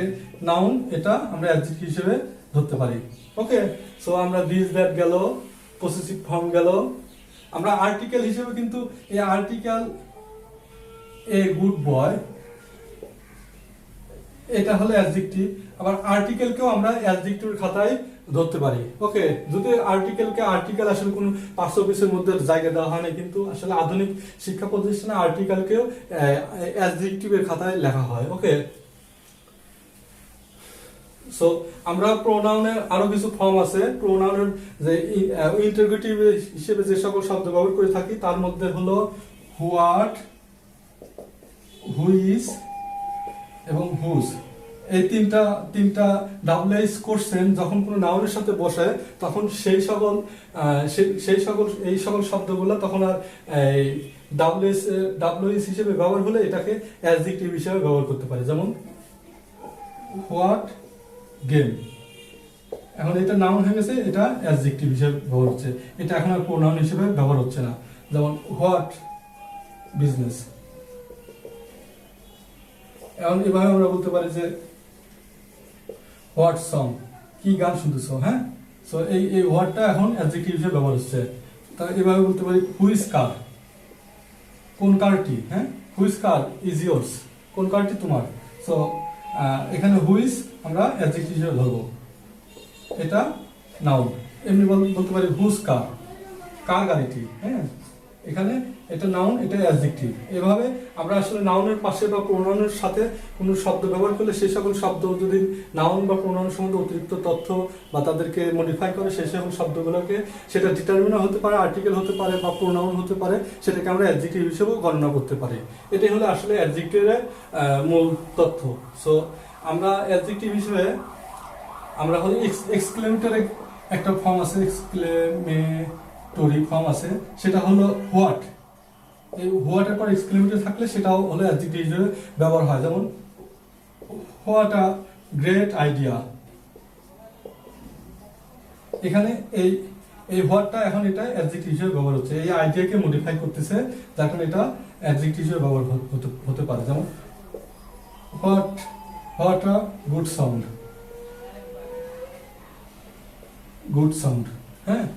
নাউন, এটা আমরা অ্যাডজেক্টিভ হিসেবে ধরতে পারি। ওকে, সো আমরা দিস, দ্যাট গেল, পসেসিভ ফর্ম গেল। আমরা আর্টিকেল হিসেবে কিন্তু এই আর্টিকেল এ গুড বয় এটা হলো অ্যাডজেক্টিভ। আবার আর্টিকেলকেও আমরা অ্যাডজেক্টিভের খাতায় ধরতে পারি। ওকে, যদি আর্টিকেল আসলে কোনো পার্টস অফিসের মধ্যে জায়গা দেওয়া হয় না, কিন্তু আসলে আধুনিক শিক্ষা প্রতিষ্ঠানে আর্টিকেলকেও অ্যাডজেক্টিভের খাতায় লেখা হয়। ওকে, সো আমরা প্রোনাউনের আরো কিছু ফর্ম আছে। প্রোনাউনের যে ইন্টারোগেটিভ হিসেবে যে সকল শব্দ ব্যবহার করে থাকি তার মধ্যে হলো হোয়াট, হুইজ এবং হুজ। এই তিনটা ডাবলএস কোশ্চেন যখন কোনো নাউনের সাথে বসে তখন এই সকল শব্দগুলো তখন আর ডাবলএস হিসেবে ব্যবহার হলে এটাকে অ্যাডজেক্টিভ হিসেবে ব্যবহার করতে পারে। যেমন হোয়াট গেম, এখন এটা নাউন হয়ে গেছে, এটা অ্যাডজেক্টিভ হিসেবে ব্যবহার হচ্ছে, এটা এখন আর প্রোনাউন হিসেবে ব্যবহার হচ্ছে না। যেমন হোয়াট বিজনেস। এখন এভাবে আমরা বলতে পারি যে হোয়াট সং, কি গান শুনতেছো। হ্যাঁ, সো এই ওয়ার্ডটা এখন অ্যাডজেক্টিভ হিসেবে ব্যবহার হচ্ছে। তা এভাবে বলতে পারি হুইজ কার, কোন কারটি। হ্যাঁ, হুইজ কার ইজ ইয়োর্স, কোন কারটি তোমার। সো এখানে হুইজ আমরা অ্যাডজেক্টিভ হিসেবে ধরবো, এটা নাউন। এমনি বলতে পারি হুজ কার, কার গাড়িটি। হ্যাঁ, এখানে এটা নাউন, এটা অ্যাডজেক্টিভ। এভাবে আমরা আসলে নাউনের পাশে বা প্রোনাউনের সাথে কোনো শব্দ ব্যবহার করলে সেই সকল শব্দ যদি নাউন বা প্রোনাউন সম্বন্ধে অতিরিক্ত তথ্য বা তাদেরকে মডিফাই করে সেই সকল শব্দগুলোকে, সেটা ডিটারমিনার হতে পারে, আর্টিকেল হতে পারে বা প্রোনাউন হতে পারে, সেটাকে আমরা অ্যাডজেক্টিভ হিসেবেও গণনা করতে পারি। এটাই হলো আসলে অ্যাডজেক্টিভের মূল তথ্য। সো আমরা অ্যাডজেক্টিভ হিসেবে আমরা হলো এক্সক্লেমেটরি একটা ফর্ম আছে, এক্সক্লেমেটরি ফর্ম আছে, সেটা হলো হোয়াট। এই হোয়াটের পর এক্সক্লেমেটরি থাকলে সেটাও হলো অ্যাডজেক্টিভ হিসেবে ব্যবহার হয়। যেমন হোয়াট আ গ্রেট আইডিয়া, এখানে এই হোয়াটটা এখন এটা অ্যাডজেক্টিভ হিসেবে ব্যবহার হচ্ছে, এই আইডিয়াকে মডিফাই করতেছে, তখন এটা অ্যাডজেক্টিভ হিসেবে ব্যবহার হতে পারে। যেমন what a good sound, good sound. হ্যাঁ,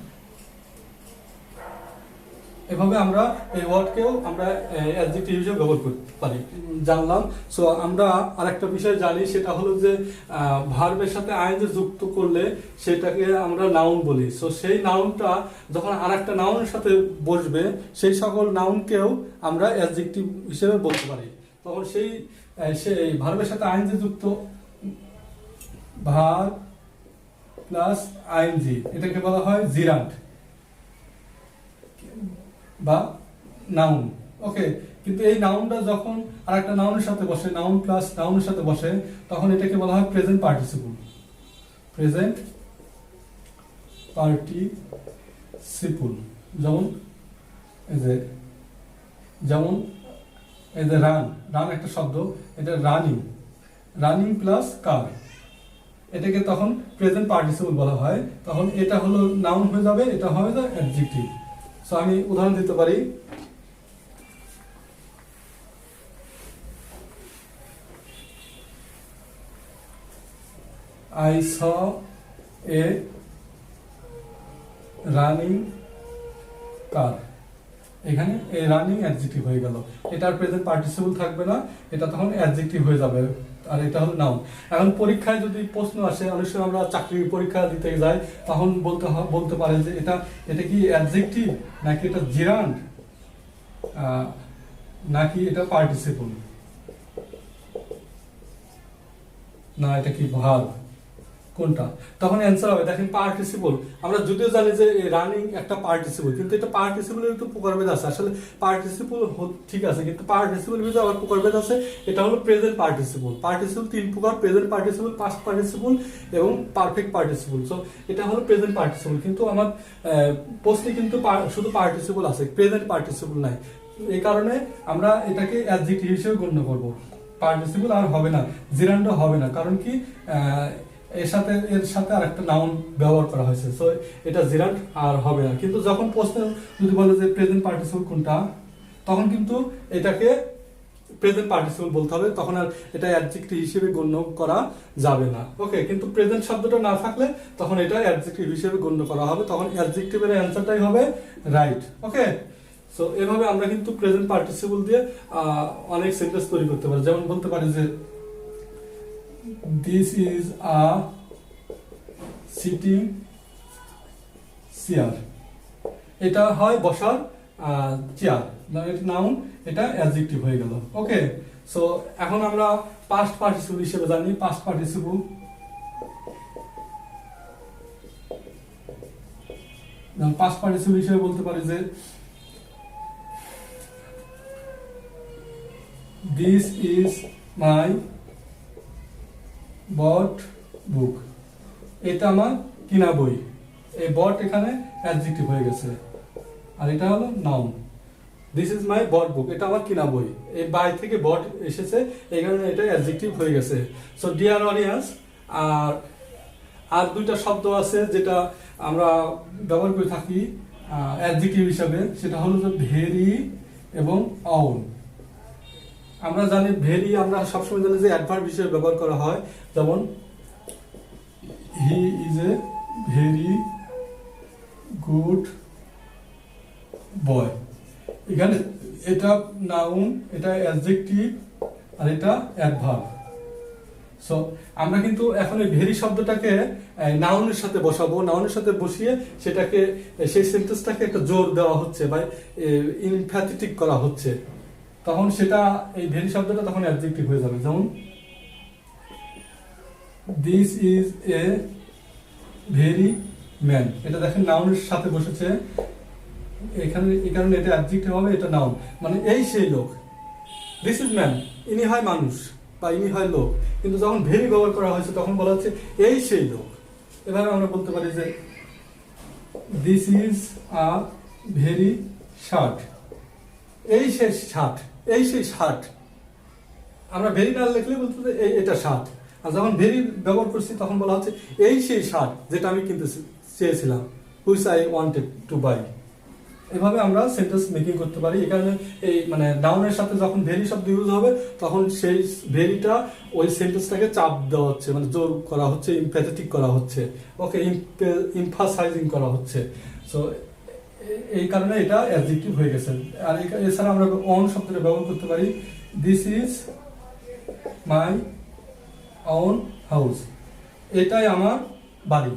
এভাবে আমরা এই ওয়ার্ডকেও আমরা অ্যাডজেক্টিভ হিসেবে ব্যবহার করতে পারি, জানলাম। সো আমরা আরেকটা বিষয় জানি, সেটা হলো যে ভার্বের সাথে আইএনজি যুক্ত করলে সেটাকে আমরা নাউন বলি। সো সেই নাউনটা যখন আরেকটা নাউনের সাথে বসবে সেই সকল নাউনকেও আমরা অ্যাডজেক্টিভ হিসেবে বলতে পারি। তখন সেই ভার্বের সাথে আইএনজি যুক্ত ভার্ব প্লাস আইএনজি, এটাকে বলা হয় জিরান্ট বা নাউন। ওকে, কিন্তু এই নাউনটা যখন আর একটা নাউনের সাথে বসে, নাউন প্লাস নাউনের সাথে বসে, তখন এটাকে বলা হয় প্রেজেন্ট পার্টিসিপল। Present participle. যেমন এই যে রান, রান একটা শব্দ, এটা রানিং, রানিং প্লাস কার, এটাকে তখন প্রেজেন্ট পার্টিসিপল বলা হয়। তখন এটা হলো নাউন হয়ে যাবে, এটা হবে অ্যাডজেক্টিভ। সো আমি উদাহরণ দিতে পারি, আই স এ রানিং কার। এখানে এই রানিং অ্যাডজেক্টিভ হয়ে গেল, এটার প্রেজেন্ট পার্টিসিপল থাকবে না, এটা তখন অ্যাডজেক্টিভ হয়ে যাবে, আর এটা হলো নাউন। এখন পরীক্ষায় যদি প্রশ্ন আসে, অনেক সময় আমরা চাকরির পরীক্ষা দিতে যাই, তখন বলতে পারে যে এটা কি অ্যাডজেক্টিভ নাকি এটা জিরান্ড নাকি এটা পার্টিসিপল, না এটা কি ভার্ব, কোনটা? তখন অ্যান্সার হবে দেখেন পার্টিসিপল। আমরা যদিও জানি যে রানিং একটা পার্টিসিপল, কিন্তু এটা পার্টিসিপলের একটু প্রকারভেদ আছে। আসলে পার্টিসিপল ঠিক আছে, কিন্তু পার্টিসিপলের ভিতরে আবার প্রকারভেদ আছে। এটা হলো প্রেজেন্ট পার্টিসিপল। পার্টিসিপল তিন প্রকার: প্রেজেন্ট পার্টিসিপল, পাস্ট পার্টিসিপল এবং পারফেক্ট পার্টিসিপল। সো এটা হলো প্রেজেন্ট পার্টিসিপল, কিন্তু আমার প্রশ্নে কিন্তু শুধু পার্টিসিপল আছে, প্রেজেন্ট পার্টিসিপল নাই। এই কারণে আমরা এটাকে অ্যাডজেক্টিভ হিসেবে গণ্য করব। পার্টিসিপল আর হবে না, জিরান্ডও হবে না, কারণ কি এর সাথে আর একটা নাউন ব্যবহার করা হয়েছে, সো এটা জিরান্ড আর হবে না। কিন্তু যখন প্রশ্ন যদি বলে যে প্রেজেন্ট পার্টিসিপল কোনটা, তখন কিন্তু এটাকে প্রেজেন্ট পার্টিসিপল বলতে হবে, তখন আর এটা অ্যাডজেক্টিভ হিসেবে গণ্য করা যাবে না। ওকে, কিন্তু প্রেজেন্ট শব্দটা না থাকলে তখন এটা অ্যাডজেক্টিভ হিসেবে গণ্য করা হবে, তখন অ্যাডজেক্টিভের অ্যান্সারটাই হবে রাইট। ওকে, সো এভাবে আমরা কিন্তু প্রেজেন্ট পার্টিসিপল দিয়ে অনেক সেন্টেন্স তৈরি করতে পারি। যেমন বলতে পারি যে this is a sitting chair. এটা হয় বসার চেয়ার, এটা নাউন, এটা অ্যাডজেক্টিভ হয়ে গেল। ওকে, সো এখন আমরা পাস্ট পার্টিসিপল হিসেবে জানি। পাস্ট পার্টিসিপল হিসেবে বলতে পারি যে দিস ইজ মাই বট বুক। এটা আমার কিনা বই। এই বট এখানে অ্যাডজেক্টিভ হয়ে গেছে, আর এটা হলো নাউন। দিস ইজ মাই বট বুক, এটা আমার কিনা বই। এই বাই থেকে বট এসেছে, এই কারণে এটা অ্যাডজেক্টিভ হয়ে গেছে। সো ডিয়ার অডিয়েন্স, আর দুইটা শব্দ আছে যেটা আমরা ব্যবহার করে থাকি অ্যাডজেক্টিভ হিসাবে, সেটা হলো যে ভেরি এবং অন। আমরা জানি ভেরি আমরা সবসময় জানি যে অ্যাডভার্ব হিসেবে ব্যবহার করা হয়। যেমন he is a very good boy. এখানে এটা নাউন, এটা অ্যাডজেক্টিভ, আর এটা অ্যাডভার্ব। সো আমরা কিন্তু এখন এই ভেরি শব্দটাকে নাউনের সাথে বসাবো, নাউনের সাথে বসিয়ে সেটাকে সেই সেন্টেন্সটাকে একটা জোর দেওয়া হচ্ছে বা ইনফ্যাথেটিক করা হচ্ছে, তখন সেটা এই ভেরি শব্দটা তখন অ্যাডজেক্টিভ হয়ে যাবে। যেমন this is a very man. এটা দেখেন নাউনের সাথে বসেছে, এখানে এই কারণে এটা অ্যাডজেক্টিভ হবে, এটা নাউন, মানে এই সেই লোক। দিস ইজ ম্যান, ইনি হয় মানুষ বা ইনি হয় লোক, কিন্তু যখন ভেরি ব্যবহার করা হয়েছে তখন বলা হচ্ছে এই সেই লোক। এভাবে আমরা বলতে পারি যে this is a very shirt. এই সেই শার্ট, এই সেই শার্ট। আমরা ভেরি না লিখলে বলতে এটা শার্ট, আর যখন ভেরি ব্যবহার করছি তখন বলা হচ্ছে এই সেই শার্ট যেটা আমি কিনতে চেয়েছিলাম, which I wanted to buy. এভাবে আমরা সেন্টেন্স মেকিং করতে পারি। এখানে এই মানে নাউনের সাথে যখন ভেরি শব্দ ইউজ হবে তখন সেই ভেরিটা ওই সেন্টেন্সটাকে চাপ দেওয়া হচ্ছে, মানে জোর করা হচ্ছে, ইমপ্যাথেটিক করা হচ্ছে, ওকে, ইমফাসাইজিং করা হচ্ছে। সো এই কারণে এটা অ্যাডজেক্টিভ হয়ে গেছে। আর এছাড়া আমরা অন শব্দটা ব্যবহার করতে পারি। This is my own house. এটাই আমার বাড়ি,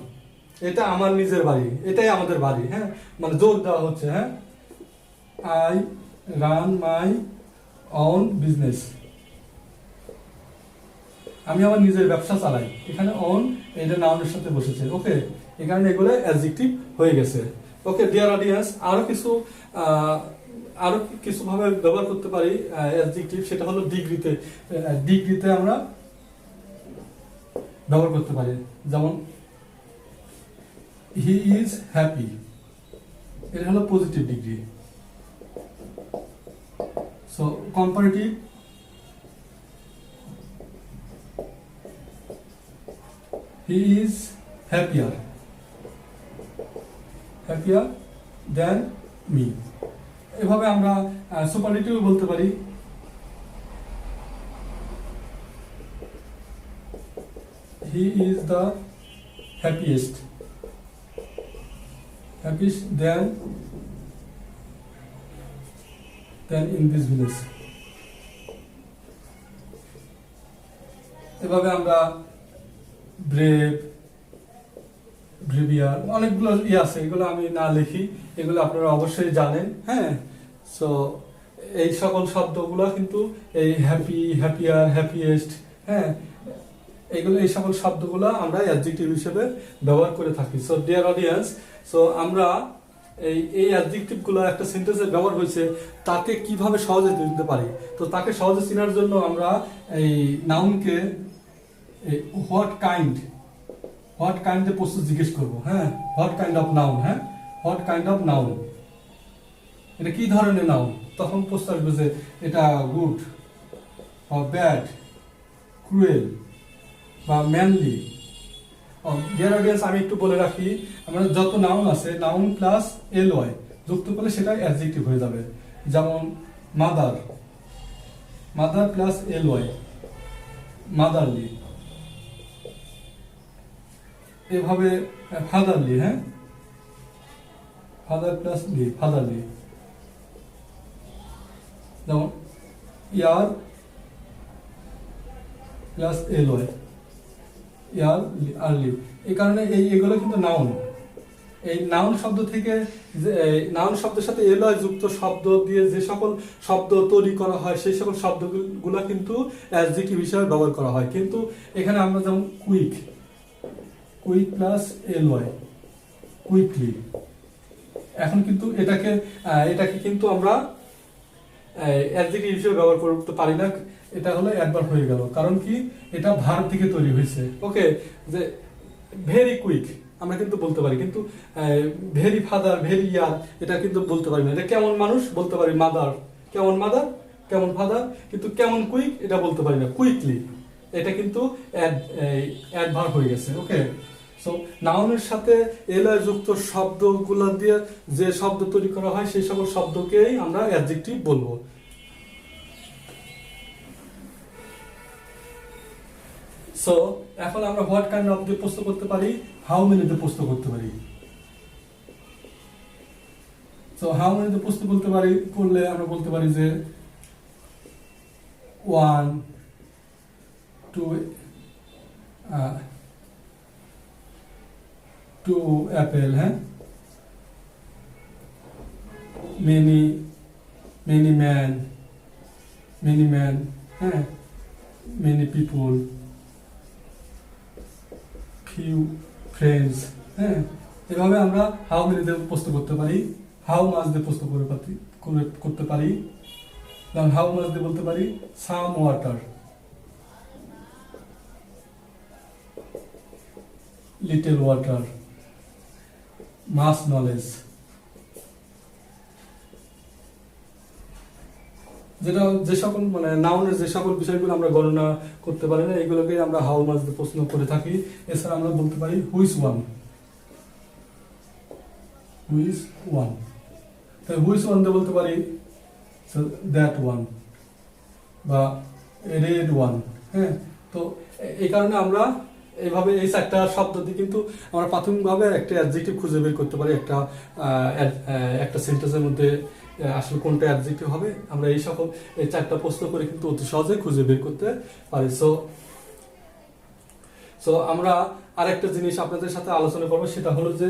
এটা আমার নিজের বাড়ি, এটাই আমাদের বাড়ি। হ্যাঁ, মানে জোর দেওয়া হচ্ছে। হ্যাঁ, I run my own business. আমি আমার নিজের ব্যবসা চালাই। এখানে অন এটা নাউনের সাথে বসেছে। ওকে, এই কারণে এগুলো অ্যাডজেক্টিভ হয়ে গেছে। ওকে ডিয়ার অডিয়েন্স, আরো কিছু ভাবে ব্যবহার করতে পারি অ্যাডজেক্টিভ, সেটা হলো ডিগ্রিতে। ডিগ্রিতে আমরা ব্যবহার করতে পারি। যেমন হি ইজ হ্যাপি, এটা হলো positive degree. So comparative, he is happier than me. এভাবে আমরা সুপারলেটিভ বলতে পারি। he is the happiest than in this village. এভাবে আমরা ব্রেভ, ব্রেভিয়ার, অনেকগুলো আছে, এগুলো আমি না লিখি, এগুলো আপনারা অবশ্যই জানেন। হ্যাঁ, সো এই সকল শব্দগুলো কিন্তু এই হ্যাপি, হ্যাপিয়ার, হ্যাপিয়েস্ট, হ্যাঁ, এইগুলো, এই সকল শব্দগুলো আমরা অ্যাডজেক্টিভ হিসেবে ব্যবহার করে থাকি। সো ডিয়ার অডিয়েন্স, সো আমরা এই অ্যাডজেক্টিভগুলো একটা সেন্টেন্সে ব্যবহার হয়েছে, তাকে কিভাবে সহজে চিনতে পারি। তো তাকে সহজে চেনার জন্য আমরা এই নাউনকে হোয়াট কাইন্ড এর প্রশ্ন জিজ্ঞেস করবো। হ্যাঁ, হোয়াট কাইন্ড অফ নাউন, হ্যাঁ, হোয়াট কাইন্ড অফ নাউন, এটা কি ধরনের নাউন, তখন প্রশ্ন আসবে যে এটা গুড বা ব্যাড, ক্রুয়েল বা ম্যানলি। ডিয়ার অডিয়েন্স, আমি একটু বলে রাখি, আমরা যত নাউন আছে, নাউন প্লাস ly যুক্ত করলে সেটা অ্যাডজেক্টিভ হয়ে যাবে। যেমন মাদার প্লাস ly, মাদারলি। এভাবে ফাদারলি, হ্যাঁ, ফাদার প্লাস লি, ফাদারলি। যেমন ইয়ার প্লাস ly, ইয়ার আর্লি। এই কারণে এগুলো কিন্তু নাউন। এই নাউন শব্দ থেকে, নাউন শব্দের সাথে ly যুক্ত শব্দ দিয়ে যে সকল শব্দ তৈরি করা হয়, সেই সকল শব্দগুলো কিন্তু অ্যাডজেক্টিভ হিসেবে ব্যবহার করা হয়। কিন্তু এখানে আমরা যেমন কুইক প্লাস ly, কুইকলি, এখন কিন্তু এটাকে কিন্তু আমরা অ্যাডজেক্টিভ হিসেবে ব্যবহার করতে পারি না। এটা হলো অ্যাডভার্ব হয়ে গেল, কারণ কি, এটা ভার্ব থেকে তৈরি হয়েছে। ওকে, যে ভেরি কুইক আমরা কিন্তু বলতে পারি, কিন্তু ভেরি ফাদার, ভেরি ইয়ার এটা কিন্তু বলতে পারি না। এটা কেমন মানুষ বলতে পারি, কেমন ফাদার, কিন্তু কেমন কুইক এটা বলতে পারি না। কুইকলি এটা কিন্তু অ্যাডভার্ব হয়ে গেছে। ওকে, সো নাউনের সাথে ly যুক্ত শব্দগুলো দিয়ে যে শব্দ তৈরি করা হয়, সেই সকল শব্দকেই আমরা অ্যাডজেক্টিভ বলবো। সো এখন আমরা হোয়াট কাইন্ড অফ দিয়ে প্রশ্ন করতে পারি, হাউ মেনি দিয়ে প্রশ্ন করতে পারি। সো হাউ মেনি দিয়ে প্রশ্ন করলে আমরা বলতে পারি যে 1 2 অ্যাপেল, হ্যাঁ, many men, হ্যাঁ, many people, few friends, হ্যাঁ। এভাবে আমরা হাউ মেনি দিয়ে প্রশ্ন করতে পারি, হাউ মাচ দিয়ে প্রশ্ন করতে পারি। যেমন হাউ মাচ দিয়ে বলতে পারি সাম ওয়াটার, লিটল ওয়াটার, মাস নলেজ। যেটা যে সকল মানে নাউনের যে সকল বিষয়গুলো আমরা গণনা করতে পারি না, এগুলোকে আমরা হাউ মাচ দিয়ে প্রশ্ন করে থাকি। এছাড়া আমরা বলতে পারি হুইচ ওয়ান, তাই হুইচ ওয়ান দিয়ে বলতে পারি দ্যাট ওয়ান বা রেড ওয়ান, হ্যাঁ। তো এই কারণে আমরা এইভাবে এই চারটা শব্দ দিয়ে কিন্তু আমরা প্রাথমিকভাবে একটা অ্যাডজেক্টিভ খুঁজে বের করতে পারি। একটা সেন্টেন্সের মধ্যে আসলে কোনটা অ্যাডজেক্টিভ হবে, আমরা এই চারটা প্রশ্ন করে কিন্তু অতি সহজে খুঁজে বের করতে পারি। সো আমরা আরেকটা জিনিস আপনাদের সাথে আলোচনা করবো, সেটা হলো যে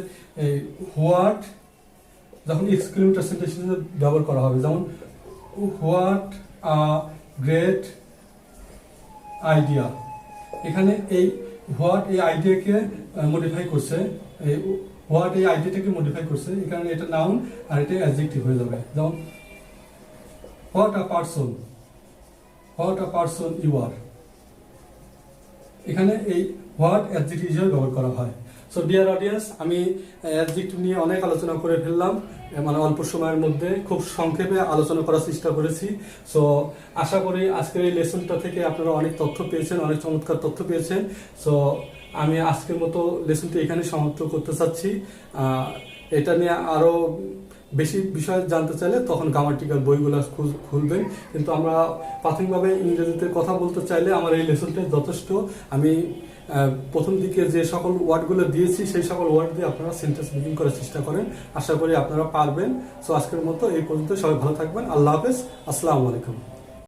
হোয়াট যখন এক্সক্লেমেটর সেন্টেন্স হিসেবে ব্যবহার করা হবে, যেমন হোয়াট আ গ্রেট আইডিয়া। এখানে এই হোয়াট এই আইডিয়াকে মডিফাই করছে, হোয়াট এই আইডিয়াটাকে মডিফাই করছে, এখানে এটা নাউন আর এটা অ্যাডজেক্টিভ হয়ে যাবে। যেমন what a person you are, এখানে এই হোয়াট অ্যাডজেক্টিভ হিসেবে ব্যবহার করা হয়। সো ডিয়ার অডিয়েন্স, আমি অ্যাডজেক্টিভ নিয়ে অনেক আলোচনা করে ফেললাম, মানে অল্প সময়ের মধ্যে খুব সংক্ষেপে আলোচনা করার চেষ্টা করেছি। সো আশা করি আজকের এই লেসনটা থেকে আপনারা অনেক তথ্য পেয়েছেন, অনেক চমৎকার তথ্য পেয়েছেন। সো আমি আজকের মতো লেসনটি এখানে সমাপ্ত করতে চাচ্ছি। এটা নিয়ে আরো বেশি বিষয় জানতে চাইলে তখন গ্রামাটিক্যাল বইগুলো খুলবেন। কিন্তু আমরা প্রাথমিকভাবে ইংরেজিতে কথা বলতে চাইলে আমার এই লেসনটা যথেষ্ট। আমি প্রথম দিকে যে সকল ওয়ার্ডগুলো দিয়েছি সেই সকল ওয়ার্ড দিয়ে আপনারা সেন্টেন্স মেকিং করার চেষ্টা করেন, আশা করি আপনারা পারবেন। সো আজকের মতো এই পর্যন্ত, সবাই ভালো থাকবেন, আল্লাহ হাফেজ, আসসালামু আলাইকুম।